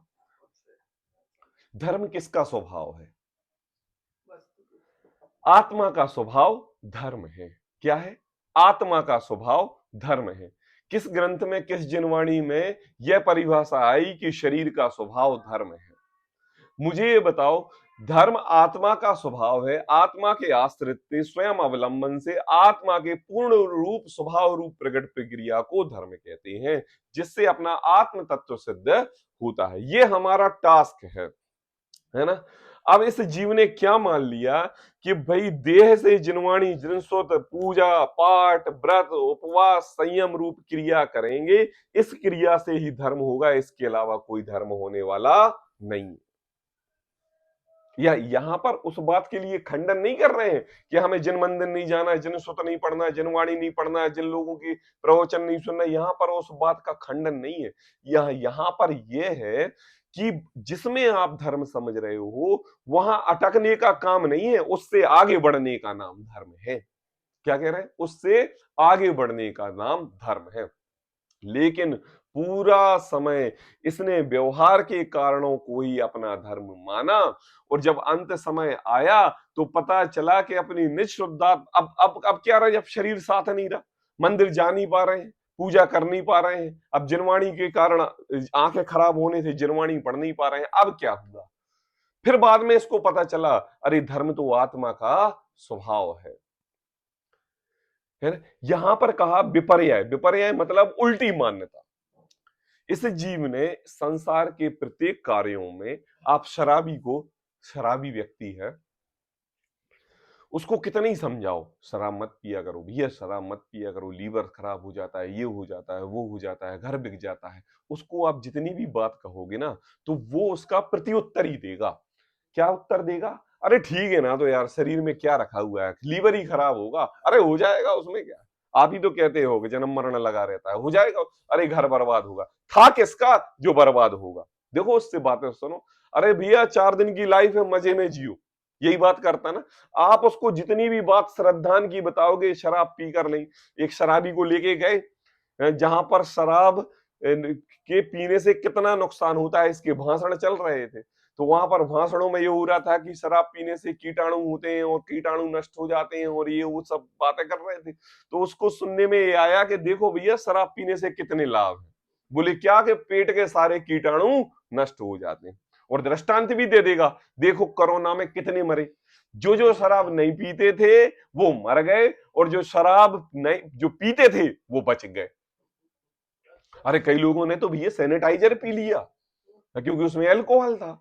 धर्म किसका स्वभाव है, आत्मा का स्वभाव धर्म है। क्या है, आत्मा का स्वभाव धर्म है। किस ग्रंथ में, किस जिनवाणी में यह परिभाषा आई कि शरीर का स्वभाव धर्म है, मुझे ये बताओ। धर्म आत्मा का स्वभाव है, आत्मा के आश्रित स्वयं अवलंबन से आत्मा के पूर्ण रूप स्वभाव रूप प्रकट प्रक्रिया को धर्म कहते हैं, जिससे अपना आत्म तत्व सिद्ध होता है। ये हमारा टास्क है ना। अब इस जीव ने क्या मान लिया कि भाई देह से जिनवाणी जिनसुत पूजा पाठ व्रत उपवास संयम रूप क्रिया करेंगे, इस क्रिया से ही धर्म होगा, इसके अलावा कोई धर्म होने वाला नहीं। या यहां पर उस बात के लिए खंडन नहीं कर रहे हैं कि हमें जिन मंदिर नहीं जाना है, जिन सुत नहीं पढ़ना है, जिनवाणी नहीं पढ़ना है, जिन लोगों की प्रवचन नहीं सुनना है, यहां पर उस बात का खंडन नहीं है। यहां पर यह है कि जिसमें आप धर्म समझ रहे हो वहां अटकने का काम नहीं है, उससे आगे बढ़ने का नाम धर्म है। क्या कह रहे हैं, उससे आगे बढ़ने का नाम धर्म है। लेकिन पूरा समय इसने व्यवहार के कारणों को ही अपना धर्म माना, और जब अंत समय आया तो पता चला कि अपनी निज शुद्धा, अब क्या रहा, जब शरीर साथ नहीं रहा, मंदिर जा नहीं पा रहे हैं, पूजा कर नहीं पा रहे हैं, अब जिनवाणी के कारण आंखें खराब होने से जिनवाणी पढ़ नहीं पा रहे हैं, अब क्या हुआ, फिर बाद में इसको पता चला अरे धर्म तो आत्मा का स्वभाव है ना। यहां पर कहा विपर्यय, विपर्यय मतलब उल्टी मान्यता। इस जीव ने संसार के प्रत्येक कार्यों में, आप शराबी को, शराबी व्यक्ति है, उसको कितना ही समझाओ शराब मत पिया करो भैया, शराब मत पिया करो, लीवर खराब हो जाता है, ये हो जाता है, वो हो जाता है, घर बिक जाता है, उसको आप जितनी भी बात कहोगे ना तो वो उसका प्रत्युत्तर ही देगा। क्या उत्तर देगा, अरे ठीक है ना, तो यार शरीर में क्या रखा हुआ है, लीवर ही खराब होगा, अरे हो जाएगा उसमें क्या, आप ही तो कहते हो कि जन्म मरण लगा रहता है, हो जाएगा, अरे घर बर्बाद होगा, था किसका जो बर्बाद होगा। देखो उससे बातें सुनो, अरे भैया 4 दिन की लाइफ है, मजे में जियो, यही बात करता ना। आप उसको जितनी भी बात श्रद्धान की बताओगे, शराब पी कर नहीं, एक शराबी को लेके गए जहां पर शराब के पीने से कितना नुकसान होता है इसके भाषण चल रहे थे, तो वहां पर भाषणों में ये हो रहा था कि शराब पीने से कीटाणु होते हैं और कीटाणु नष्ट हो जाते हैं और ये वो सब बातें कर रहे थे। तो उसको सुनने में ये आया कि देखो भैया शराब पीने से कितने लाभ हैं, बोले क्या, कि पेट के सारे कीटाणु नष्ट हो जाते हैं, और दृष्टांत भी दे देगा, देखो कोरोना में कितने मरे, जो जो शराब नहीं पीते थे वो मर गए, और जो शराब नहीं जो पीते थे वो बच गए। अरे कई लोगों ने तो भैया सैनिटाइजर पी लिया क्योंकि उसमें अल्कोहल था।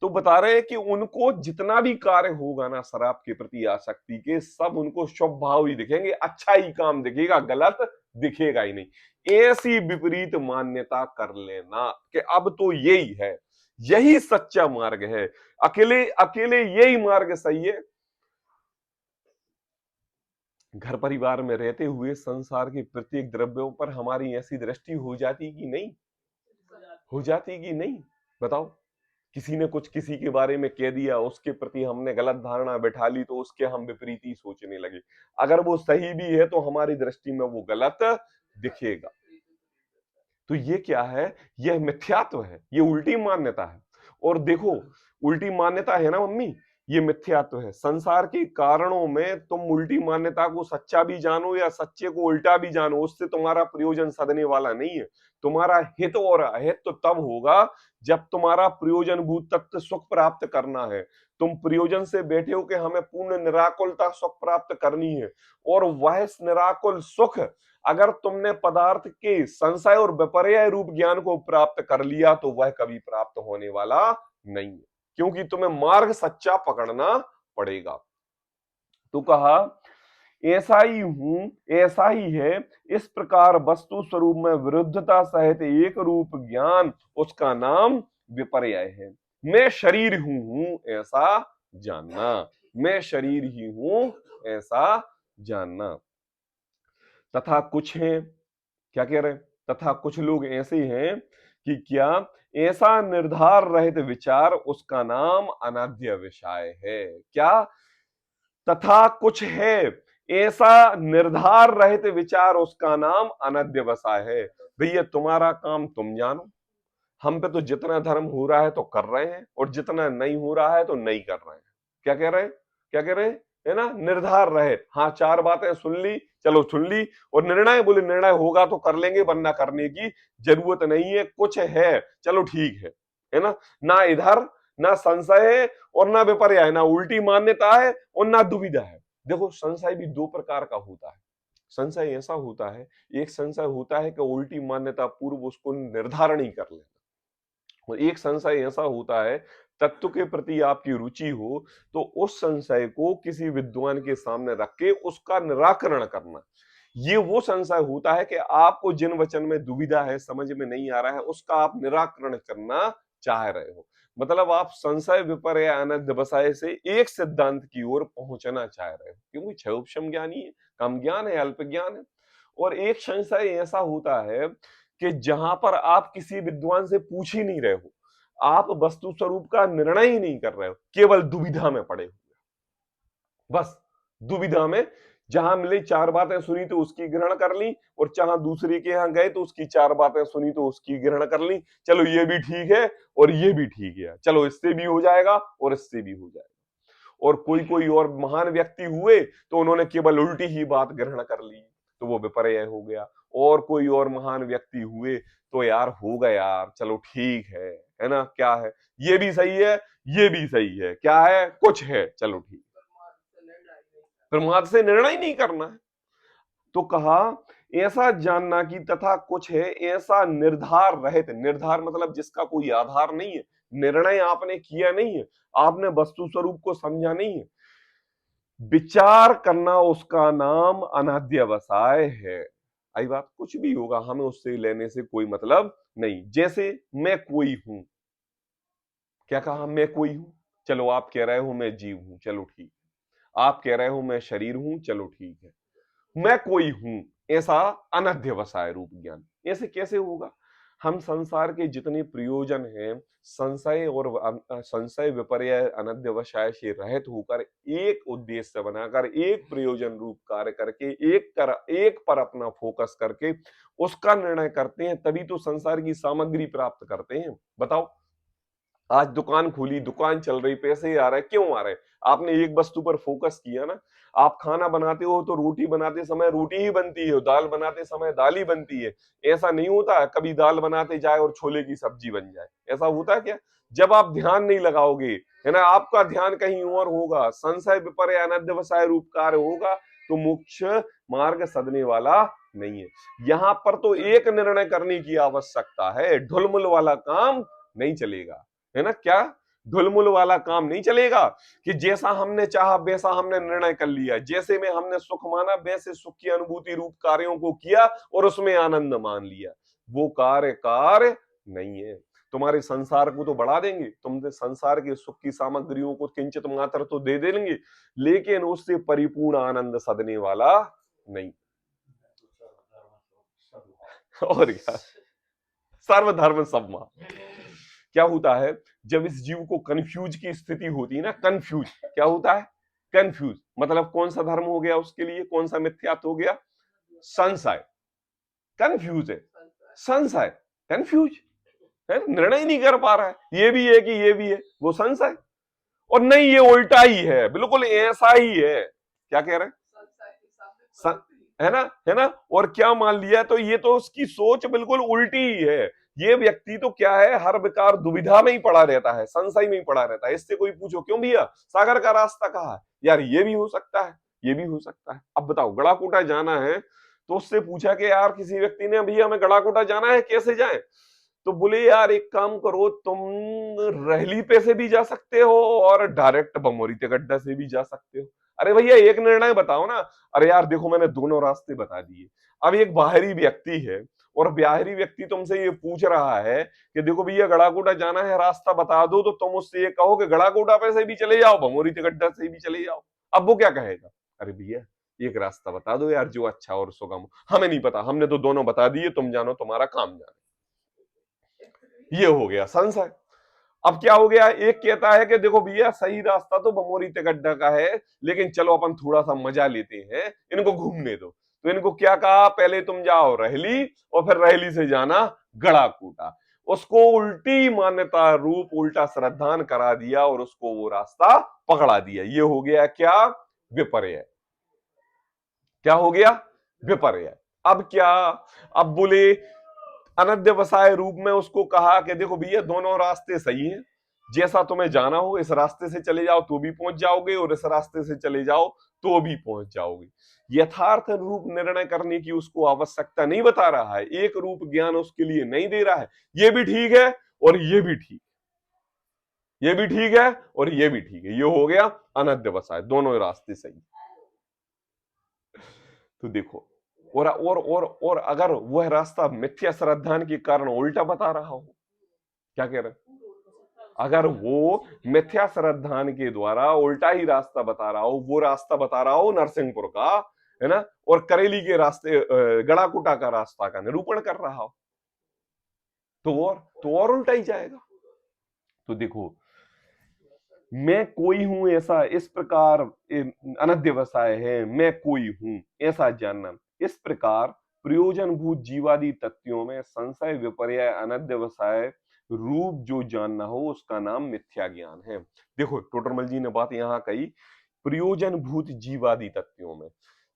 तो बता रहे हैं कि उनको जितना भी कार्य होगा ना शराब के प्रति आसक्ति के, सब उनको शुभ भाव ही दिखेंगे, अच्छा ही काम दिखेगा, गलत दिखेगा ही नहीं। ऐसी विपरीत मान्यता कर लेना कि अब तो यही है, यही सच्चा मार्ग है, अकेले अकेले यही मार्ग सही है। घर परिवार में रहते हुए संसार के प्रत्येक द्रव्यों पर हमारी ऐसी दृष्टि हो जाती कि नहीं, हो जाती कि नहीं? बताओ, किसी ने कुछ किसी के बारे में कह दिया, उसके प्रति हमने गलत धारणा बैठा ली, तो उसके हम विपरीत ही सोचने लगे। अगर वो सही भी है तो हमारी दृष्टि में वो गलत दिखेगा। तो ये क्या है? यह मिथ्यात्व है, ये उल्टी मान्यता है। और देखो, उल्टी मान्यता है ना मम्मी, ये मिथ्यात्व है। संसार के कारणों में तुम उल्टी मान्यता को सच्चा भी जानो या सच्चे को उल्टा भी जानो, उससे तुम्हारा प्रयोजन सधने वाला नहीं है। तुम्हारा हित और अहित तो तब होगा जब तुम्हारा प्रयोजनभूत तत्व सुख प्राप्त करना है। तुम प्रयोजन से बैठे हो कि हमें पूर्ण निराकुलता सुख प्राप्त करनी है, और वह निराकुल सुख अगर तुमने पदार्थ के संशय और विपर्य रूप ज्ञान को प्राप्त कर लिया तो वह कभी प्राप्त होने वाला नहीं है, क्योंकि तुम्हें मार्ग सच्चा पकड़ना पड़ेगा। तो कहा, ऐसा ही हूं, ऐसा ही है, इस प्रकार वस्तु स्वरूप में विरुद्धता सहित एक रूप ज्ञान, उसका नाम विपर्य है। मैं शरीर हूं ऐसा जानना, मैं शरीर ही हूं ऐसा जानना। तथा कुछ हैं, क्या कह रहे हैं? तथा कुछ लोग ऐसे हैं कि क्या, ऐसा निर्धार रहित विचार, उसका नाम अनाद्य विषय है। क्या? तथा कुछ है, ऐसा निर्धार रहित विचार, उसका नाम अनध्यवसाय है। भैया तुम्हारा काम तुम जानो, हम पे तो जितना धर्म हो रहा है तो कर रहे हैं, और जितना नहीं हो रहा है तो नहीं कर रहे हैं। क्या कह रहे हैं? क्या कह रहे हैं? है ना, निर्धार रहे। हाँ, चार बातें सुन ली, चलो सुन ली, और निर्णय बोले निर्णय होगा तो कर लेंगे, वरना करने की जरूरत नहीं है। कुछ है, चलो ठीक है ना। ना इधर ना संशय है और ना विपर्य है, ना उल्टी मान्यता है और ना दुविधा है। देखो, संशय भी दो प्रकार का होता है। संशय ऐसा होता है, एक संशय होता है कि उल्टी मान्यता पूर्व उसको निर्धारण ही कर लेना, और एक संशय ऐसा होता है, तत्व के प्रति आपकी रुचि हो तो उस संशय को किसी विद्वान के सामने रख के उसका निराकरण करना। ये वो संशय होता है कि आपको जिन वचन में दुविधा है, समझ में नहीं आ रहा है, उसका आप निराकरण करना चाह रहे हो। मतलब आप संशय विपर्य अनध्यवसाय से एक सिद्धांत की ओर पहुंचना चाह रहे हो, क्योंकि छह उपशम ज्ञानी है, कम ज्ञान है, अल्प ज्ञान है। और एक संशय ऐसा होता है कि जहां पर आप किसी विद्वान से पूछ ही नहीं रहे हो, आप वस्तु स्वरूप का निर्णय ही नहीं कर रहे हो, केवल दुविधा में पड़े हुए। बस दुविधा में, जहां मिले चार बातें सुनी तो उसकी ग्रहण कर ली, और जहां दूसरे के यहां गए तो उसकी चार बातें सुनी तो उसकी ग्रहण कर ली। चलो ये भी ठीक है और ये भी ठीक है, चलो इससे भी हो जाएगा और इससे भी हो जाएगा। और कोई कोई और महान व्यक्ति हुए तो उन्होंने केवल उल्टी ही बात ग्रहण कर ली, तो वो विपर्य हो गया। और कोई और महान व्यक्ति हुए तो यार हो गया यार, चलो ठीक है ना, क्या है, ये भी सही है, ये भी सही है, क्या है, कुछ है, चलो ठीक। प्रमाद से निर्णय नहीं करना है। तो कहा, ऐसा जानना कि तथा कुछ है, ऐसा निर्धार रहित, निर्धार मतलब जिसका कोई आधार नहीं है, निर्णय आपने किया नहीं है, आपने वस्तु स्वरूप को समझा नहीं है, विचार करना, उसका नाम अनाद्यवसाय है। आई बात, कुछ भी होगा हमें उससे लेने से कोई मतलब नहीं। जैसे मैं कोई हूं, क्या कहा, मैं कोई हूं, चलो आप कह रहे हो मैं जीव हूं, चलो ठीक, आप कह रहे हो मैं शरीर हूं, चलो ठीक है, मैं कोई हूं, ऐसा अनध्यवसाय रूप ज्ञान ऐसे कैसे होगा? हम संसार के जितने प्रयोजन हैं, संशय और संशय विपर्य अनध्यवसाय से रहित होकर एक उद्देश्य बनाकर एक प्रयोजन रूप कार्य करके एक पर अपना फोकस करके उसका निर्णय करते हैं, तभी तो संसार की सामग्री प्राप्त करते हैं। बताओ, आज दुकान खोली, दुकान चल रही, पैसे आ रहे, क्यों आ रहे? आपने एक वस्तु पर फोकस किया ना। आप खाना बनाते हो तो रोटी बनाते समय रोटी ही बनती है, दाल बनाते समय दाल ही बनती है। ऐसा नहीं होता कभी दाल बनाते जाए और छोले की सब्जी बन जाए, ऐसा होता है क्या? जब आप ध्यान नहीं लगाओगे, है ना, आपका ध्यान कहीं और होगा, संशय विपर्य अनध्यवसाय रूप कार्य होगा, तो मोक्ष मार्ग सदने वाला नहीं है। यहाँ पर तो एक निर्णय करने की आवश्यकता है, ढुलमुल वाला काम नहीं चलेगा, है ना। क्या? धुलमुल वाला काम नहीं चलेगा कि जैसा हमने चाहा वैसा हमने निर्णय कर लिया, जैसे में हमने सुख माना वैसे सुख की अनुभूति रूप कार्यों को किया और उसमें आनंद मान लिया। वो कार्य नहीं है। तुम्हारे संसार को तो बढ़ा देंगे, तुमसे संसार के सुख की सामग्रियों को किंचित मात्र तो दे देंगे, लेकिन उससे परिपूर्ण आनंद सदने वाला नहीं। और क्या, सर्वधर्म सम्मा। क्या होता है जब इस जीव को कंफ्यूज की स्थिति होती है ना, कंफ्यूज क्या होता है, कंफ्यूज मतलब कौन सा धर्म हो गया उसके लिए, कौन सा मिथ्यात्व हो गया, संशय। कंफ्यूज है, संशय, कंफ्यूज है, निर्णय नहीं कर पा रहा है, ये भी है कि ये भी है, वो संशय। और नहीं ये उल्टा ही है, बिल्कुल ऐसा ही है। क्या कह रहे हैं, है ना, है ना। और क्या मान लिया, तो ये तो उसकी सोच बिल्कुल उल्टी ही है। ये व्यक्ति तो क्या है, हर विकार दुविधा में ही पड़ा रहता है, संशय में ही पड़ा रहता है। इससे कोई पूछो क्यों भैया सागर का रास्ता कहाँ है, यार ये भी हो सकता है, ये भी हो सकता है। अब बताओ गड़ाकोटा जाना है, तो उससे पूछा कि यार किसी व्यक्ति ने, भैया हमें गड़ाकोटा जाना है कैसे जाएं, तो बोले यार एक काम करो, तुम रहली पे से भी जा सकते हो और डायरेक्ट बमोरी तिगड्डा से भी जा सकते हो। अरे भैया एक निर्णय बताओ ना। अरे यार देखो मैंने दोनों रास्ते बता दिए। अब एक बाहरी व्यक्ति है और बाहरी व्यक्ति तुमसे ये पूछ रहा है कि देखो भैया गड़ाकोटा जाना है, रास्ता बता दो, तो तुम उससे ये कहो कि गड़ाकोटा पे से भी चले जाओ, बमोरी तिगड्डा से भी चले जाओ। अब वो क्या कहेगा, अरे भैया एक रास्ता बता दो यार जो अच्छा और सुगम हो। हमें नहीं पता, हमने तो दोनों बता दिए, तुम जानो तुम्हारा काम जाने। ये हो गया संशय। अब क्या हो गया, एक कहता है कि देखो भैया सही रास्ता तो बमोरी तिगड्डा का है, लेकिन चलो अपन थोड़ा सा मजा लेते हैं, इनको घूमने दो। तो इनको क्या कहा, पहले तुम जाओ रहली और फिर रहली से जाना गड़ाकोटा। उसको उल्टी मान्यता रूप उल्टा श्रद्धान करा दिया और उसको वो रास्ता पकड़ा दिया। ये हो गया क्या, विपर्य। क्या हो गया, विपर्य। अब क्या, अब बोले अनध्यवसाय रूप में उसको कहा कि देखो भैया दोनों रास्ते सही हैं, जैसा तुम्हें जाना हो इस रास्ते से चले जाओ तो भी पहुंच जाओगे और इस रास्ते से चले जाओ तो भी पहुंच जाओगे। यथार्थ रूप निर्णय करने की उसको आवश्यकता नहीं बता रहा है, एक रूप ज्ञान उसके लिए नहीं दे रहा है। ये भी ठीक है और ये भी ठीक, ये भी ठीक है और ये भी ठीक है। ये हो गया अनध्यवसाय, दोनों रास्ते सही। तो देखो, और अगर वह रास्ता मिथ्या श्रद्धान के कारण उल्टा बता रहा हो, क्या कह रहे हैं, अगर वो मिथ्या श्रद्धान के द्वारा उल्टा ही रास्ता बता रहा हो, वो रास्ता बता रहा हो नरसिंहपुर का, है ना, और करेली के रास्ते गड़ाकोटा का रास्ता का निरूपण कर रहा हो, तो और उल्टा ही जाएगा। तो देखो मैं कोई हूं ऐसा, इस प्रकार अनध्यवसाय है, मैं कोई हूं ऐसा जानना, इस प्रकार प्रयोजनभूत जीवादि तत्वों में संशय विपर्य अनध्यवसाय रूप जो जानना हो उसका नाम मिथ्या ज्ञान है। देखो टोटरमल जी ने बात यहां कही, प्रयोजनभूत जीवादि तत्वों में,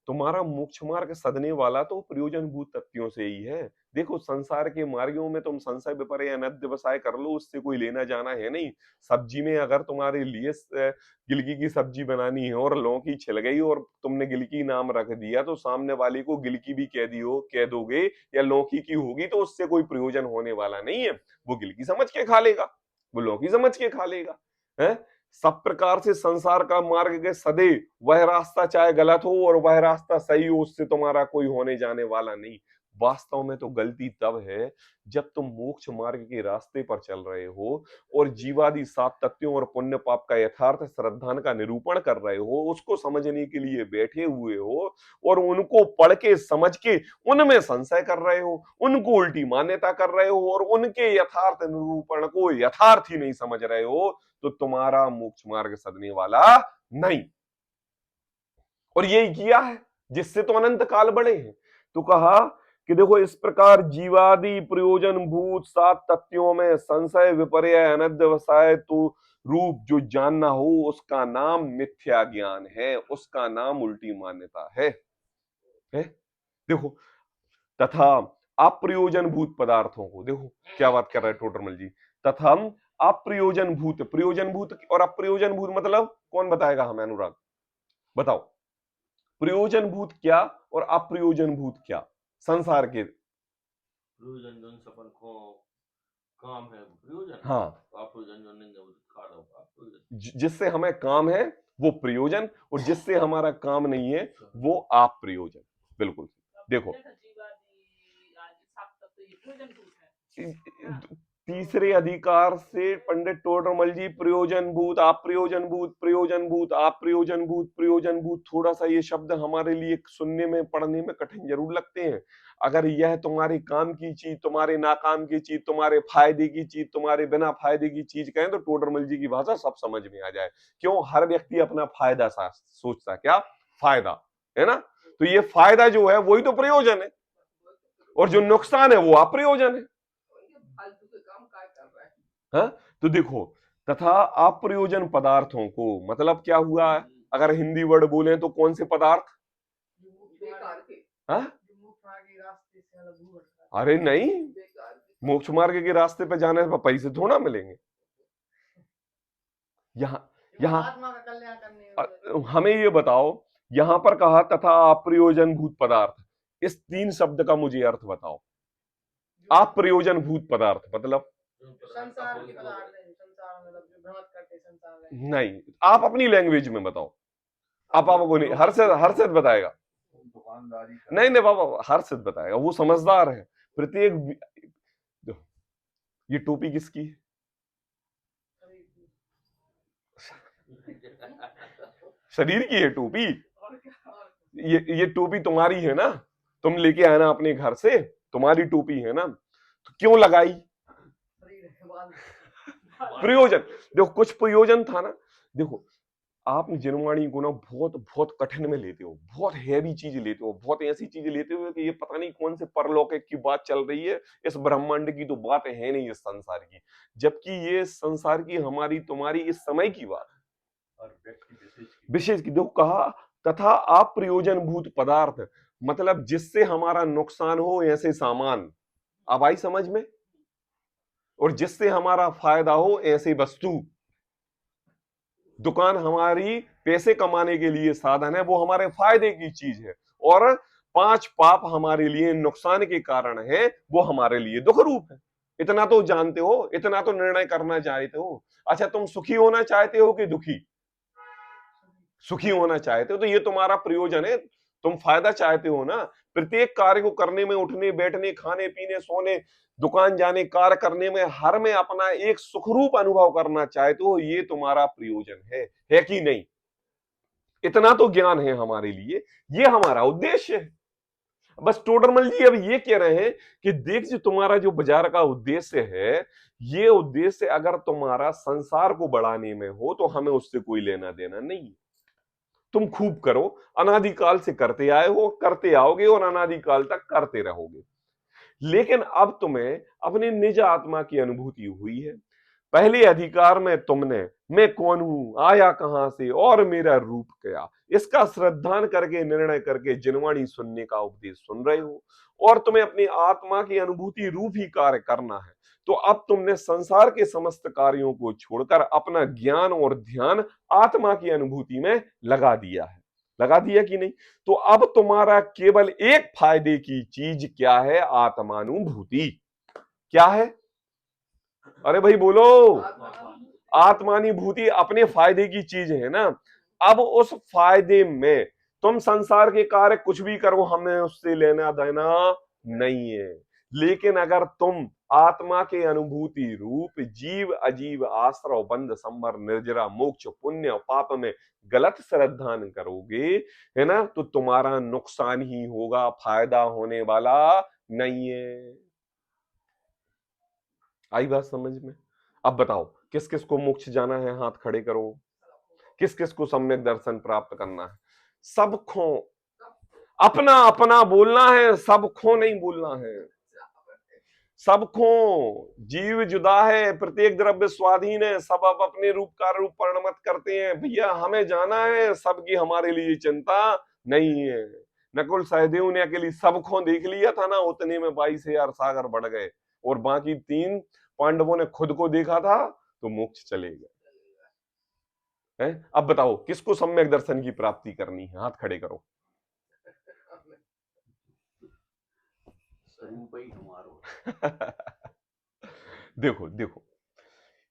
तुम्हारा मोक्ष मार्ग सदने वाला तो प्रयोजनभूत तत्वों से ही है। देखो संसार के मार्गों में तुम संशय विपर्य अनध्यवसाय कर लो, उससे कोई लेना जाना है नहीं। सब्जी में अगर तुम्हारे लिए गिलकी की सब्जी बनानी है और लौकी छिल गई और तुमने गिलकी नाम रख दिया, तो सामने वाले को गिलकी भी कह दोगे या लौकी की होगी, तो उससे कोई प्रयोजन होने वाला नहीं है। वो गिलकी समझ के खा लेगा, वो लौकी समझ के खा लेगा, है। सब प्रकार से संसार का मार्ग के सदैव वह रास्ता चाहे गलत हो और वह रास्ता सही हो, उससे तुम्हारा कोई होने जाने वाला नहीं। वास्तव में तो गलती तब है जब तुम मोक्ष मार्ग के रास्ते पर चल रहे हो और जीवादि सात तत्वों और पुण्य पाप का यथार्थ श्रद्धान का निरूपण कर रहे हो, उसको समझने के लिए बैठे हुए हो और उनको पढ़ के समझ के उनमें संशय कर रहे हो, उनको उल्टी मान्यता कर रहे हो और उनके यथार्थ निरूपण को यथार्थ ही नहीं समझ रहे हो, तो तुम्हारा मोक्ष मार्ग सदने वाला नहीं। और यही किया है जिससे तो अनंत काल बढ़े हैं। तो कहा कि देखो इस प्रकार जीवादि प्रयोजन भूत सात तत्वों में संशय विपर्य अनध्यवसाय तो रूप जो जानना हो उसका नाम मिथ्या ज्ञान है, उसका नाम उल्टी मान्यता है? देखो तथा अप्रयोजन भूत पदार्थों को, देखो क्या बात कर रहा है टोटरमल जी, तथा अप्रयोजन भूत, प्रयोजन भूत और अप्रयोजन भूत मतलब कौन बताएगा हमें, अनुराग बताओ, प्रयोजन भूत क्या और अप्रयोजन भूत क्या संसार के, प्रयोजन धन सपन को काम है प्रयोजन, हाँ, अप्रयोजन जो नहीं है वो खाड़ा होगा अप्रयोजन। जिससे हमें काम है वो प्रयोजन, और जिससे हमारा काम नहीं है वो आप प्रयोजन। बिल्कुल देखो, जीवादि आदि सात तत्व ये प्रयोजन भूत है। तीसरे अधिकार से पंडित टोडरमल जी प्रयोजन भूत, आप प्रयोजन भूत, प्रयोजन भूत, आप प्रयोजन भूत, प्रयोजन भूत, थोड़ा सा ये शब्द हमारे लिए सुनने में पढ़ने में कठिन जरूर लगते हैं। अगर यह तुम्हारे काम की चीज, तुम्हारे नाकाम की चीज, तुम्हारे फायदे की चीज, तुम्हारे बिना फायदे की चीज कहें तो टोडरमल जी की भाषा सब समझ में आ जाए। क्यों? हर व्यक्ति अपना फायदा सोचता, क्या फायदा है ना, तो ये फायदा जो है वही तो प्रयोजन है, और जो नुकसान है वो अप्रयोजन है। फालतू के काम काय कर रहा है। हाँ, तो देखो, तथा अप्रयोजन पदार्थों को, मतलब क्या हुआ? अगर हिंदी वर्ड बोले तो कौन से पदार्थ? बेकार के, हाँ? मोक्ष मार्ग के रास्ते से अलग हुआ। अरे नहीं, मोक्ष मार्ग के रास्ते पे जाने पर पैसे थोड़ा मिलेंगे। यहाँ यहाँ आत्मा का कल्याण करने हमें ये बताओ, यहाँ पर कहा तथा अप्रयोजन भूत पदार्थ, इस 3 शब्द का मुझे अर्थ बताओ। अप्रयोजन भूत पदार्थ मतलब संसार के पदार्थ है, संसार मतलब जो भ्रमण करते संसार में। नहीं, आप अपनी लैंग्वेज में बताओ। आपको नहीं, हर्षद बताएगा। दुकानदारी नहीं नहीं बाबा, हर्षद बताएगा, वो समझदार है। प्रत्येक ये टोपी किसकी है? शरीर की है टोपी। ये टोपी तुम्हारी है ना, तुम लेके आना अपने घर से, तुम्हारी टोपी है ना, तो क्यों लगाई? प्रयोजन। देखो कुछ प्रयोजन था ना। देखो, आप जिनवाणी को ना बहुत बहुत कठिन में लेते हो, बहुत हैवी चीज लेते हो, बहुत ऐसी चीज लेते हो कि ये पता नहीं कौन से परलौकिक की बात चल रही है, इस ब्रह्मांड की तो बात है नहीं, इस संसार की, जबकि ये संसार की हमारी तुम्हारी इस समय की बात है, और व्यक्ति विशेष की। देखो कहा तथा अप्रयोजन भूत पदार्थ, मतलब जिससे हमारा नुकसान हो ऐसे सामान, अब आई समझ में, और जिससे हमारा फायदा हो ऐसी वस्तु। दुकान हमारी पैसे कमाने के लिए साधन है, वो हमारे फायदे की चीज है, और 5 पाप हमारे लिए नुकसान के कारण है, वो हमारे लिए दुख रूप है। इतना तो जानते हो, इतना तो निर्णय करना चाहते हो। अच्छा, तुम सुखी होना चाहते हो कि दुखी? सुखी होना चाहते हो, तो ये तुम्हारा प्रयोजन है, तुम फायदा चाहते हो ना। प्रत्येक कार्य को करने में, उठने बैठने, खाने पीने, सोने, दुकान जाने, कार्य करने में, हर में अपना एक सुखरूप अनुभव करना चाहते हो, ये तुम्हारा प्रयोजन है कि नहीं? इतना तो ज्ञान है हमारे लिए, ये हमारा उद्देश्य है। बस टोडरमल जी अब ये कह रहे हैं कि देख जी, तुम्हारा जो बाजार का उद्देश्य है, ये उद्देश्य अगर तुम्हारा संसार को बढ़ाने में हो तो हमें उससे कोई लेना देना नहीं है। तुम खूब करो, अनादिकाल से करते आए हो, करते आओगे और अनादिकाल तक करते रहोगे। लेकिन अब तुम्हें अपने निज आत्मा की अनुभूति हुई है। पहले अधिकार में तुमने मैं कौन हूं, आया कहां से और मेरा रूप क्या, इसका श्रद्धान करके, निर्णय करके जिनवाणी सुनने का उपदेश सुन रहे हो, और तुम्हें अपनी आत्मा की अनुभूति रूप ही कार्य करना है। तो अब तुमने संसार के समस्त कार्यों को छोड़कर अपना ज्ञान और ध्यान आत्मा की अनुभूति में लगा दिया है। लगा दिया कि नहीं? तो अब तुम्हारा केवल एक फायदे की चीज क्या है? आत्मानुभूति। क्या है? अरे भाई बोलो। आत्मानुभूति अपने फायदे की चीज है ना। अब उस फायदे में तुम संसार के कार्य कुछ भी करो, हमें उससे लेना देना नहीं है। लेकिन अगर तुम आत्मा के अनुभूति रूप जीव अजीव आश्रव बंध संबर निर्जरा मोक्ष पुण्य पाप में गलत श्रद्धान करोगे, है ना, तो तुम्हारा नुकसान ही होगा, फायदा होने वाला नहीं है। आई बात समझ में? अब बताओ किस किस को मोक्ष जाना है? हाथ खड़े करो। किस किस को सम्यक दर्शन प्राप्त करना है? सबको अपना अपना बोलना है, सबको नहीं बोलना है। सबको। जीव जुदा है, प्रत्येक द्रव्य स्वाधीन है, सब अब अपने रूप का रूप परिणमित करते हैं। भैया हमें जाना है, सबकी हमारे लिए चिंता नहीं है। नकुल सहदेव ने अकेली सबको देख लिया था ना, उतने में 22,000 सागर बढ़ गए, और बाकी 3 पांडवों ने खुद को देखा था तो मोक्ष चले गए। अब बताओ किसको सम्यक दर्शन की प्राप्ति करनी है? हाथ खड़े करो। देखो देखो,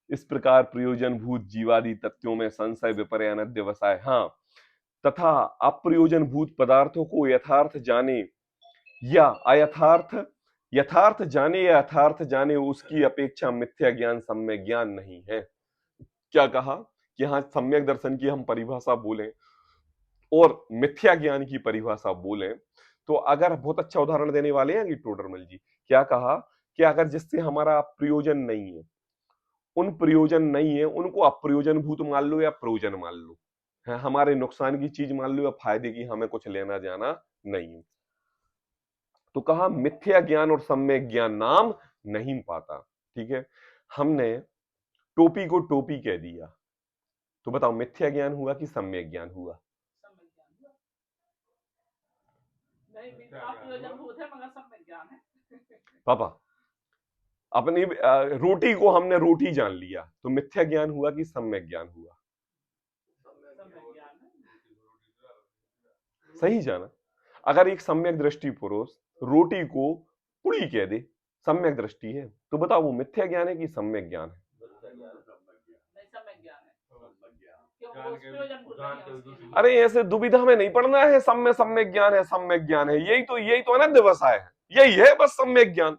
इस प्रकार प्रयोजनभूत जीवादि तत्वों में संशय विपर्य अनध्यवसाय, हाँ, तथा अप्रयोजनभूत पदार्थों को यथार्थ जाने या अयथार्थ, यथार्थ जाने या यथार्थ जाने उसकी अपेक्षा मिथ्या ज्ञान सम्यक ज्ञान नहीं है। क्या कहा कि हाँ, सम्यक दर्शन की हम परिभाषा बोलें और मिथ्या ज्ञान की परिभाषा बोलें तो अगर बहुत अच्छा उदाहरण देने वाले हैं कि टोडरमल जी, क्या कहा कि अगर जिससे हमारा प्रयोजन नहीं है, उन प्रयोजन नहीं है उनको अप्रयोजन भूत मान लो या प्रयोजन मान लो, है हमारे नुकसान की चीज मान लो या फायदे की हमें कुछ लेना जाना नहीं है, तो कहा मिथ्या ज्ञान और सम्यक ज्ञान नाम नहीं पाता। ठीक है, हमने टोपी को टोपी कह दिया, तो बताओ मिथ्या ज्ञान हुआ कि सम्यक ज्ञान हुआ? सम्यक ज्ञान हुआ। नहीं भी अप्रयोजन भूत है मगर सम्यक ज्ञान है। पापा, अपनी रोटी को हमने रोटी जान लिया तो मिथ्या ज्ञान हुआ कि सम्यक ज्ञान हुआ? सम्यक ज्ञान है। सही जाना। अगर एक सम्यक दृष्टि पुरुष रोटी को पुड़ी कह दे, सम्यक दृष्टि है, तो बताओ वो मिथ्या ज्ञान है कि सम्यक ज्ञान है? नहीं सम्यक ज्ञान है। क्यों वो प्रयोजन भूत नहीं है उसके लिए। अरे ऐसे दुविधा में नहीं पड़ना है, सम्यक ज्ञान है सम्यक ज्ञान है, यही तो अनध्यवसाय है, यही है बस सम्यक ज्ञान।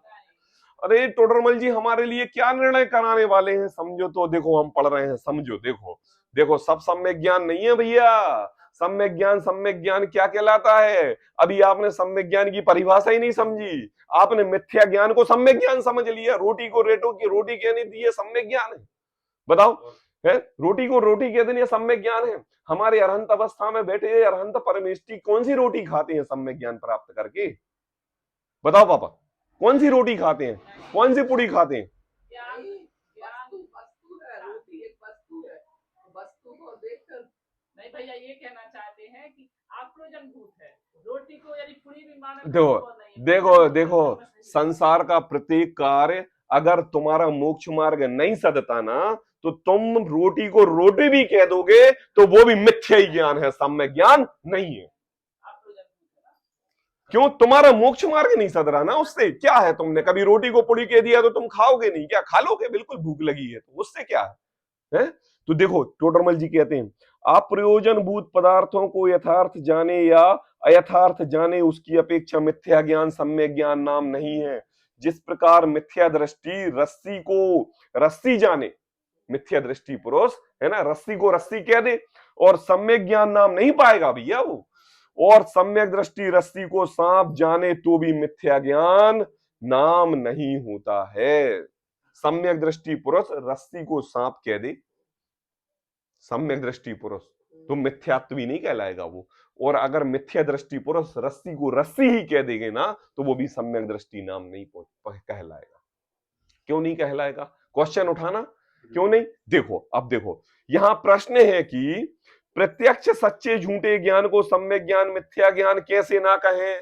अरे टोडरमल जी हमारे लिए क्या निर्णय कराने वाले हैं, समझो तो, देखो हम पढ़ रहे हैं, समझो, देखो देखो, सब सम्यक ज्ञान नहीं है भैया। सम्यक ज्ञान क्या कहलाता है? अभी आपने सम्यक ज्ञान की परिभाषा ही नहीं समझी, आपने मिथ्या ज्ञान को सम्यक ज्ञान समझ लिया, रोटी को रेटो की रोटी कहने दी है सम्यक ज्ञान है? बताओ, है रोटी को रोटी कह देनी सम्यक ज्ञान है? हमारे अरहंत अवस्था में बैठे अरहंत परमेष्टि कौन सी रोटी खाते हैं सम्यक ज्ञान प्राप्त करके? बताओ पापा, कौन सी रोटी खाते हैं, कौन सी पुड़ी खाते हैं? ज्ञान ज्ञान वस्तु है, रोटी एक वस्तु है, वस्तु को देखकर नहीं भैया ये कहना चाहते हैं कि अप्रयोजन भूत है, रोटी को यदि पूरी भी माने देखो तो नहीं है। देखो देखो, संसार का प्रत्येक कार्य अगर तुम्हारा मोक्ष मार्ग नहीं सदता ना, तो तुम रोटी को रोटी भी कह दोगे तो वो भी मिथ्या ही ज्ञान है, सम्यक ज्ञान नहीं है। अप्रयोजन भूत है ना। क्यों? तुम्हारा मोक्ष मार्ग नहीं सद रहा ना उससे, क्या है, तुमने कभी रोटी को पुड़ी कह दिया तो तुम खाओगे नहीं क्या? खा लोगे, बिल्कुल भूख लगी है तो, उससे क्या है? तो देखो टोडरमल जी कहते हैं अप्रयोजन भूत पदार्थों को यथार्थ जाने या अयथार्थ जाने उसकी अपेक्षा मिथ्या ज्ञान सम्यक ज्ञान नाम नहीं है। जिस प्रकार मिथ्या दृष्टि रस्सी को रस्सी जाने, मिथ्या दृष्टि पुरुष है ना, रस्सी को रस्सी कह दे और सम्यक ज्ञान नाम नहीं पाएगा भैया वो, और सम्यक दृष्टि रस्सी को सांप जाने तो भी मिथ्या ज्ञान नाम नहीं होता है। सम्यक दृष्टि पुरुष रस्सी को सांप कह दे, सम्यक दृष्टि पुरुष, तो मिथ्यात्वी नहीं कहलाएगा वो, और अगर मिथ्या दृष्टि पुरुष रस्सी को रस्सी ही कह देंगे ना तो वो भी सम्यक दृष्टि नाम नहीं कहलाएगा। क्यों नहीं कहलाएगा? क्वेश्चन उठाना, क्यों नहीं? देखो अब देखो, यहां प्रश्न है कि प्रत्यक्ष सच्चे झूठे ज्ञान को सम्यक ज्ञान मिथ्या ज्ञान कैसे ना कहें?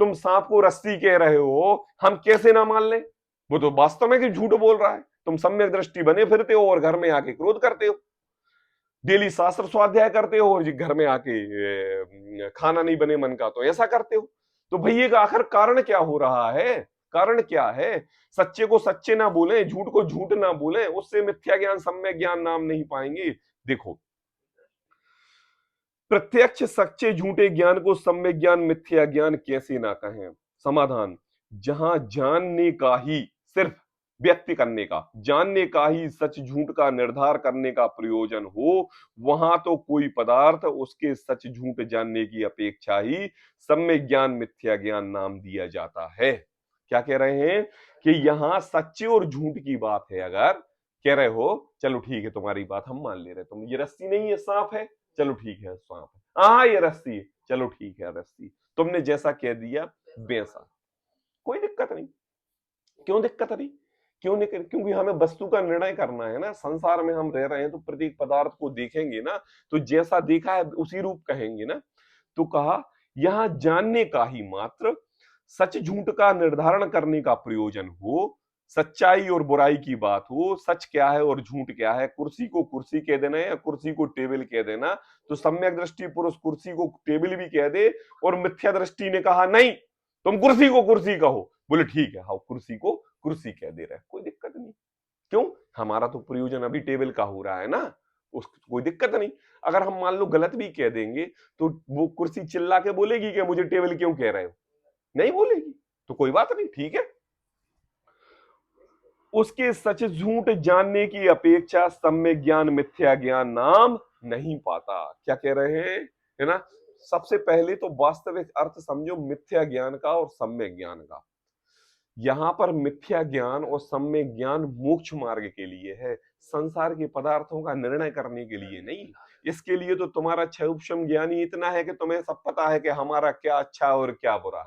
तुम सांप को रस्सी कह रहे हो, हम कैसे ना मान लें? वो तो वास्तव में कि झूठ बोल रहा है, तुम सम्यक दृष्टि बने फिरते हो और घर में आके क्रोध करते हो, डेली शास्त्र स्वाध्याय करते हो और घर में आके खाना नहीं बने मन का तो ऐसा करते हो। तो भैया का आखिर कारण क्या हो रहा है? कारण क्या है? सच्चे को सच्चे ना बोले, झूठ को झूठ ना बोले, उससे मिथ्या ज्ञान सम्यक ज्ञान नाम नहीं पाएंगे। देखो, प्रत्यक्ष सच्चे झूठे ज्ञान को सम्यक ज्ञान मिथ्या ज्ञान कैसे ना कहें? समाधान, जहां जानने का ही, सिर्फ व्यक्त करने का, जानने का ही सच झूठ का निर्धार करने का प्रयोजन हो, वहां तो कोई पदार्थ उसके सच झूठ जानने की अपेक्षा ही सम्यक ज्ञान मिथ्या ज्ञान नाम दिया जाता है। क्या कह रहे हैं कि यहां सच्चे और झूठ की बात है, अगर कह रहे हो चलो ठीक है तुम्हारी बात हम मान ले रहे, तुम ये रस्सी नहीं है सांप है, चलो ठीक है सांप है, हाँ ये रस्सी है, चलो ठीक है रस्सी, तुमने जैसा कह दिया वैसा, कोई दिक्कत नहीं। क्यों दिक्कत नहीं? क्यों नहीं? क्योंकि हमें वस्तु का निर्णय करना है ना, संसार में हम रह रहे हैं तो प्रत्येक पदार्थ को देखेंगे ना, तो जैसा देखा है उसी रूप कहेंगे ना। तो कहा यहां जानने का ही मात्र सच झूठ का निर्धारण करने का प्रयोजन हो, सच्चाई और बुराई की बात हो, सच क्या है और झूठ क्या है, कुर्सी को कुर्सी कह देना या कुर्सी को टेबल कह देना, तो सम्यक दृष्टि पुरुष कुर्सी को टेबल भी कह दे और मिथ्या दृष्टि ने कहा नहीं तुम कुर्सी को कुर्सी कहो, बोले ठीक है हाँ कुर्सी को कुर्सी कह दे रहा है, कोई दिक्कत नहीं। क्यों? हमारा तो प्रयोजन अभी टेबल का हो रहा है ना, उस कोई दिक्कत नहीं। अगर हम मान लो गलत भी कह देंगे तो वो कुर्सी चिल्ला के बोलेगी कि मुझे टेबल क्यों कह रहे हो? नहीं बोलेगी, तो कोई बात नहीं, ठीक है। उसके सच झूठ जानने की अपेक्षा सम्यक ज्ञान मिथ्या ज्ञान नाम नहीं पाता। क्या कह रहे हैं, है ना? सबसे पहले तो वास्तविक अर्थ समझो मिथ्या ज्ञान का और सम्यक ज्ञान का। यहां पर मिथ्या ज्ञान और सम्यक ज्ञान मोक्ष मार्ग के लिए है, संसार के पदार्थों का निर्णय करने के लिए नहीं। इसके लिए तो तुम्हारा क्षयोपशम ज्ञान ही इतना है कि तुम्हें सब पता है कि हमारा क्या अच्छा और क्या बुरा,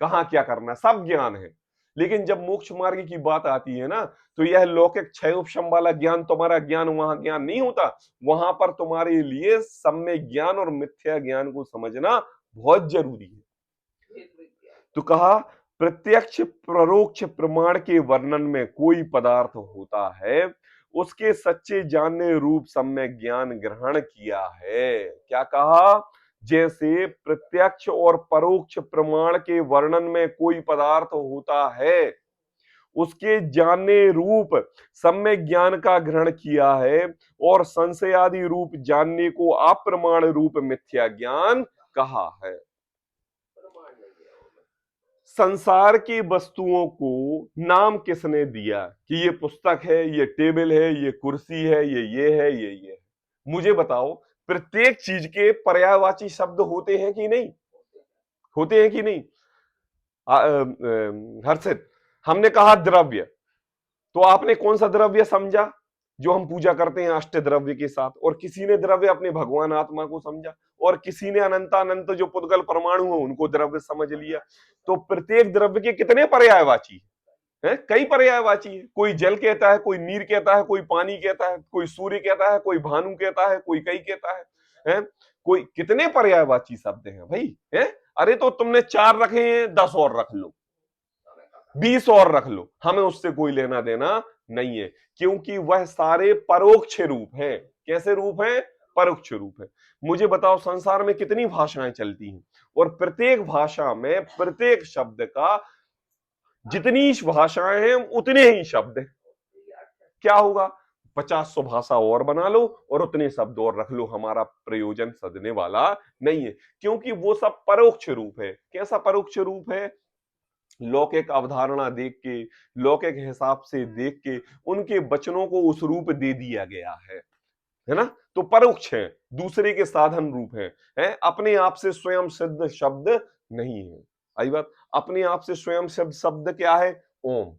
कहाँ क्या करना, सब ज्ञान है। लेकिन जब मोक्ष मार्ग की बात आती है ना, तो यह लौकिक क्षयोपशम वाला ज्ञान तुम्हारा ज्ञान वहां ज्ञान नहीं होता। वहां पर तुम्हारे लिए सम्यक ज्ञान और मिथ्या ज्ञान को समझना बहुत जरूरी है। तो कहा प्रत्यक्ष परोक्ष प्रमाण के वर्णन में कोई पदार्थ होता है, उसके सच्चे जानने रूप सम्यक ज्ञान ग्रहण किया है। क्या कहा? जैसे प्रत्यक्ष और परोक्ष प्रमाण के वर्णन में कोई पदार्थ होता है, उसके जानने रूप सम्यक ज्ञान का ग्रहण किया है, और संशयादि रूप जानने को अप्रमाण रूप मिथ्या ज्ञान कहा है। संसार की वस्तुओं को नाम किसने दिया कि ये पुस्तक है, ये टेबल है, ये कुर्सी है, ये है, ये है? मुझे बताओ, प्रत्येक चीज के पर्यायवाची शब्द होते हैं कि नहीं? होते हैं कि नहीं? हर्षित, हमने कहा द्रव्य, तो आपने कौन सा द्रव्य समझा? जो हम पूजा करते हैं अष्ट द्रव्य के साथ। और किसी ने द्रव्य अपने भगवान आत्मा को समझा, और किसी ने अनंतानंत जो पुद्गल परमाणु है उनको द्रव्य समझ लिया। तो प्रत्येक द्रव्य के कितने पर्यायवाची है? कई पर्यायवाची है। कोई जल कहता है, कोई नीर कहता है, कोई पानी कहता है, कोई सूर्य कहता है, कोई भानु कहता है, कोई कई कहता है? कोई कितने पर्यायवाची शब्द हैं भाई, है? अरे तो तुमने 4 रखे हैं, 10 और रख लो, 20 और रख लो, हमें उससे कोई लेना देना नहीं है, क्योंकि वह सारे परोक्ष रूप हैं। कैसे रूप हैं? परोक्ष रूप है। मुझे बताओ, संसार में कितनी भाषाएं चलती हैं, और प्रत्येक भाषा में प्रत्येक शब्द का जितनी भाषाएं हैं उतने ही शब्द हैं। क्या होगा? 50-100 भाषा और बना लो और उतने शब्द और रख लो, हमारा प्रयोजन सजने वाला नहीं है, क्योंकि वो सब परोक्ष रूप है। कैसा परोक्ष रूप है? लौकिक अवधारणा देख के, लौकिक हिसाब से देख के उनके वचनों को उस रूप दे दिया गया है ना? तो परोक्ष है, दूसरे के साधन रूप है, अपने आप से स्वयं सिद्ध शब्द नहीं है। आई बात? अपने आप से स्वयं सिद्ध शब्द क्या है? ओम।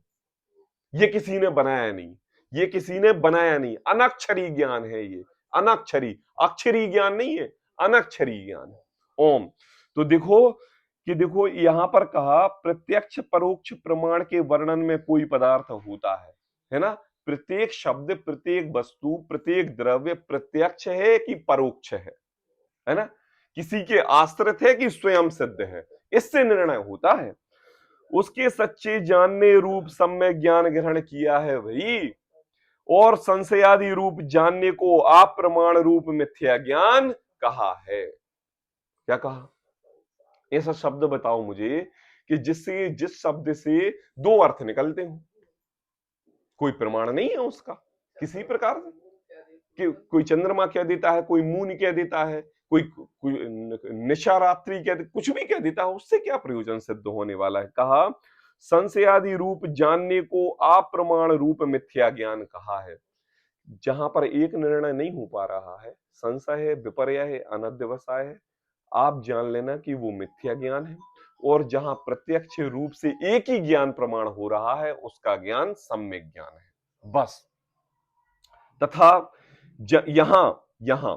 ये किसी ने बनाया नहीं, ये किसी ने बनाया नहीं, अनक्षरी ज्ञान है ये, अनक्षरी, अक्षरी ज्ञान नहीं है, अनक्षरी ज्ञान है ओम। तो देखो यहां पर कहा प्रत्यक्ष परोक्ष प्रमाण के वर्णन में कोई पदार्थ होता है ना? प्रत्येक शब्द, प्रत्येक वस्तु, प्रत्येक द्रव्य प्रत्यक्ष है कि परोक्ष है ना? किसी के आश्रित है कि स्वयं सिद्ध है, इससे निर्णय होता है। उसके सच्चे जानने रूप सम्यक ज्ञान ग्रहण किया है भाई, और संशयादि रूप जानने को अप्रमाण रूप मिथ्या ज्ञान कहा है। क्या कहा? ऐसा शब्द बताओ मुझे कि जिससे, जिस शब्द से 2 अर्थ निकलते हो, कोई प्रमाण नहीं है उसका किसी प्रकार से। कि कोई चंद्रमा कह देता है, कोई मून कह देता है, कोई निशा रात्रि कह, कुछ भी कह देता है, उससे क्या प्रयोजन सिद्ध होने वाला है? कहा संशयादि रूप जानने को अप्रमाण रूप मिथ्या ज्ञान कहा है। जहां पर एक निर्णय नहीं हो पा रहा है, संशय है, विपर्य है, अनध्यवसाय है, आप जान लेना कि वो मिथ्या ज्ञान है। और जहां प्रत्यक्ष रूप से एक ही ज्ञान प्रमाण हो रहा है, उसका ज्ञान सम्यक ज्ञान है बस। तथा यहां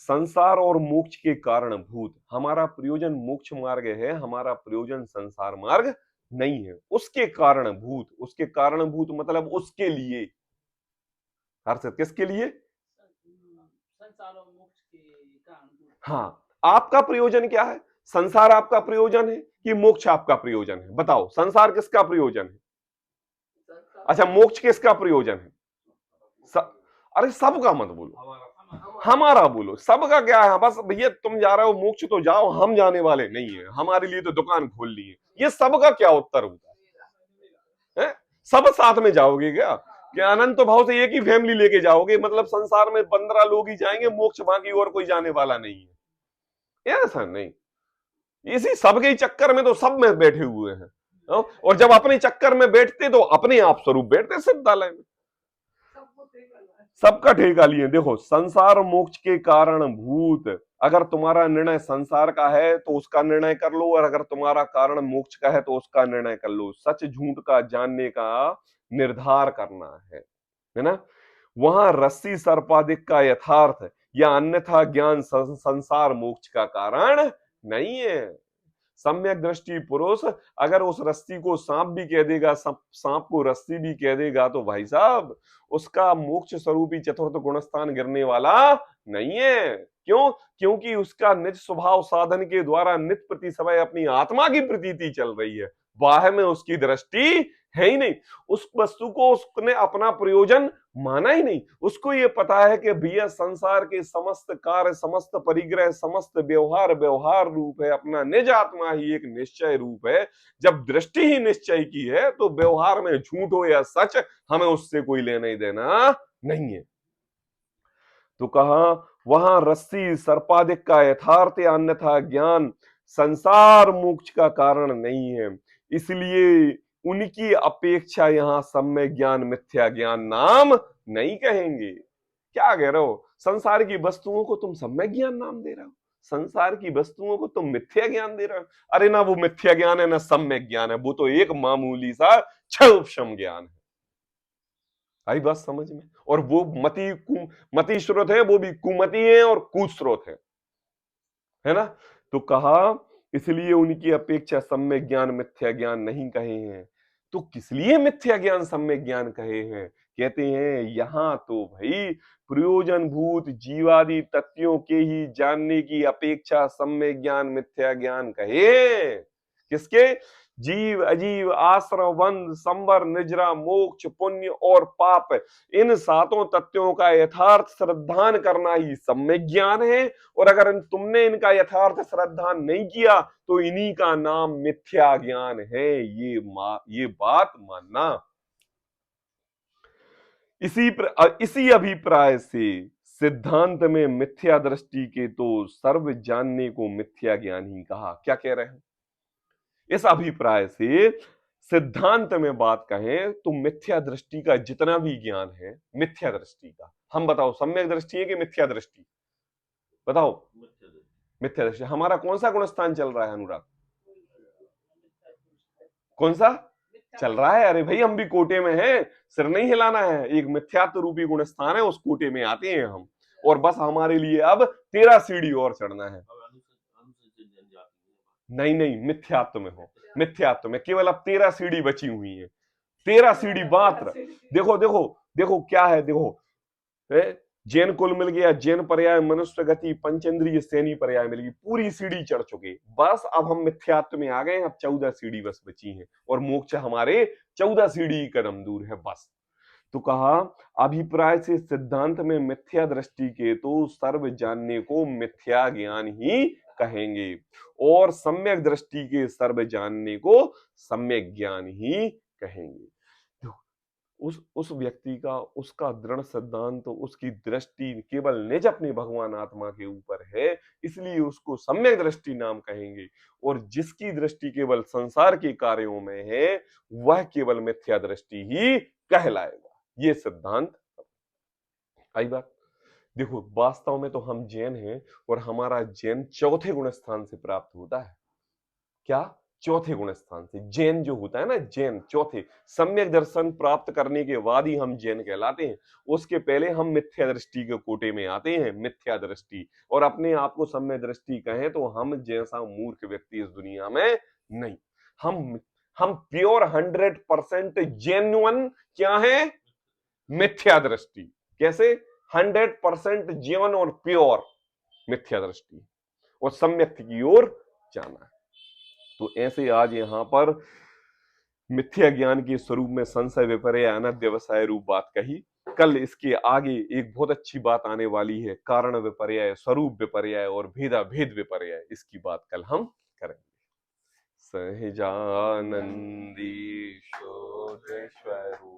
संसार और मोक्ष के कारण भूत, हमारा प्रयोजन मोक्ष मार्ग है, हमारा प्रयोजन संसार मार्ग नहीं है। उसके कारण भूत, उसके कारण भूत मतलब उसके लिए, हर्षित किसके लिए? संसार और मोक्ष के कारण। हाँ, आपका प्रयोजन क्या है? संसार आपका प्रयोजन है कि मोक्ष आपका प्रयोजन है? बताओ, संसार किसका प्रयोजन है? अच्छा, मोक्ष किसका प्रयोजन है? अरे सबका मत बोलो, हमारा बोलो। सबका क्या है? बस भैया तुम जा रहे हो मोक्ष तो जाओ, हम जाने वाले नहीं है, हमारे लिए तो दुकान खोल ली है। ये सबका क्या उत्तर होता है? सब साथ में जाओगे क्या? कि अनंत भाव से एक ही फैमिली लेके जाओगे, मतलब संसार में 15 लोग ही जाएंगे मोक्ष, बाकी और कोई जाने वाला नहीं है। ऐसा नहीं, इसी सबके ही चक्कर में तो सब में बैठे हुए हैं। और जब अपने चक्कर में बैठते तो अपने आप स्वरूप बैठते सिद्धालय में, सबका ठेका लिए। देखो, संसार मोक्ष के कारण भूत, अगर तुम्हारा निर्णय संसार का है तो उसका निर्णय कर लो, और अगर तुम्हारा कारण मोक्ष का है तो उसका निर्णय कर लो। सच झूठ का जानने का निर्धार करना है ना। वहां रस्सी सर्पादिक का यथार्थ या अन्यथा ज्ञान संसार मोक्ष का कारण नहीं है। सम्यक दृष्टि पुरुष अगर उस रस्सी को सांप भी कह देगा, सांप को रस्सी भी कह देगा, तो भाई साहब उसका मोक्ष स्वरूपी चतुर्थ गुणस्थान गिरने वाला नहीं है। क्यों? क्योंकि उसका निज स्वभाव साधन के द्वारा नित्य प्रति समय अपनी आत्मा की प्रतीति चल रही है, बाह्य में उसकी दृष्टि है ही नहीं। उस वस्तु को उसने अपना प्रयोजन माना ही नहीं। उसको ये पता है कि भैया संसार के समस्त कार्य, समस्त परिग्रह, समस्त व्यवहार व्यवहार रूप है, अपना निज आत्मा ही एक निश्चय रूप है। जब दृष्टि ही निश्चय की है तो व्यवहार में झूठ हो या सच, हमें उससे कोई लेना ही देना नहीं है। तो कहा वहां रस्सी सर्पादिक का यथार्थ या अन्यथा ज्ञान संसार मोक्ष का कारण नहीं है, इसलिए उनकी अपेक्षा यहां सम्यक ज्ञान मिथ्या ज्ञान नाम नहीं कहेंगे। क्या कह रहे हो? संसार की वस्तुओं को तुम सम्यक ज्ञान नाम दे रहे हो, संसार की वस्तुओं को तुम मिथ्या ज्ञान दे रहे हो। अरे ना वो मिथ्या ज्ञान है ना सम्यक ज्ञान है, वो तो एक मामूली सा क्षयोपशम ज्ञान है। आई बात समझ में? और वो मति स्रोत है, वो भी कुमति है और कूट स्रोत है ना। तो कहा इसलिए उनकी अपेक्षा सम्यक ज्ञान मिथ्या ज्ञान नहीं कहे हैं। तो किस लिए मिथ्या ज्ञान सम्यक ज्ञान कहे हैं? कहते हैं यहां तो भाई प्रयोजन भूत जीवादि तत्वों के ही जानने की अपेक्षा सम्यक ज्ञान मिथ्या ज्ञान कहे। किसके? जीव अजीव आश्रम बंध संवर निजरा मोक्ष पुण्य और पाप, इन सातों तत्वों का यथार्थ श्रद्धान करना ही सम्यक ज्ञान है। और अगर तुमने इनका यथार्थ श्रद्धान नहीं किया तो इन्हीं का नाम मिथ्या ज्ञान है। ये बात मानना। इसी अभिप्राय से सिद्धांत में मिथ्या दृष्टि के तो सर्व जानने को मिथ्या ज्ञान ही कहा। क्या कह रहे हैं? इस अभिप्राय से सिद्धांत में बात कहें तो मिथ्या दृष्टि का जितना भी ज्ञान है, मिथ्या दृष्टि का, हम बताओ सम्यक दृष्टि है कि मिथ्या दृष्टि? बताओ। मिथ्या दृष्टि। हमारा कौन सा गुणस्थान चल रहा है अनुराग? कौन सा चल रहा है? अरे भाई हम भी कोटे में हैं, सिर नहीं हिलाना है। एक मिथ्यात्व रूपी गुणस्थान है, उस कोटे में आते हैं हम, और बस हमारे लिए अब 13 सीढ़ी और चढ़ना है। नहीं नहीं, मिथ्यात्व में हो, मिथ्यात्व में केवल अब 13 सीढ़ी बची हुई है, 13 सीढ़ी मात्र। देखो देखो देखो क्या है, देखो जैन कुल मिल गया, जैन पर्याय मनुष्य गति पंचेंद्रिय सैनी पर्याय मिल गई, पूरी सीढ़ी चढ़ चुके। बस अब हम मिथ्यात्व में आ गए, अब 14 सीढ़ी बस बची है, और मोक्ष हमारे 14 सीढ़ी कदम दूर है बस। तो कहा अभिप्राय से सिद्धांत में मिथ्या दृष्टि के तो सर्व जानने को मिथ्या ज्ञान ही कहेंगे, और सम्यक दृष्टि के सर्व जानने को सम्यक ज्ञान ही कहेंगे। उस व्यक्ति का, उसका दृढ़ सिद्धांत, उसकी दृष्टि केवल निज अपने भगवान आत्मा के ऊपर है, इसलिए उसको सम्यक दृष्टि नाम कहेंगे। और जिसकी दृष्टि केवल संसार के कार्यों में है वह केवल मिथ्या दृष्टि ही कहलाएगा। ये सिद्धांत। आई बात? देखो वास्तव में तो हम जैन हैं, और हमारा जैन चौथे गुण स्थान से प्राप्त होता है। क्या? चौथे गुण स्थान से। जैन जो होता है ना, जैन चौथे, सम्यक दर्शन प्राप्त करने के बाद ही हम जैन कहलाते हैं। उसके पहले हम मिथ्या दृष्टि के कोटे में आते हैं, मिथ्या दृष्टि, और अपने आप को सम्यक दृष्टि कहें तो हम जैसा मूर्ख व्यक्ति इस दुनिया में नहीं। हम प्योर 100% जेन्युइन क्या है? मिथ्या दृष्टि। कैसे? 100% जीवन और प्योर मिथ्या दृष्टि, और सम्यक की ओर जाना है। तो ऐसे आज यहां पर मिथ्या ज्ञान के स्वरूप में संशय विपर्य अनध्यवसाय रूप बात कही। कल इसके आगे एक बहुत अच्छी बात आने वाली है, कारण विपर्य, स्वरूप विपर्य और भेदा भेद विपर्य। इसकी बात कल हम करेंगे। सहजानंदी शोध स्वरूप।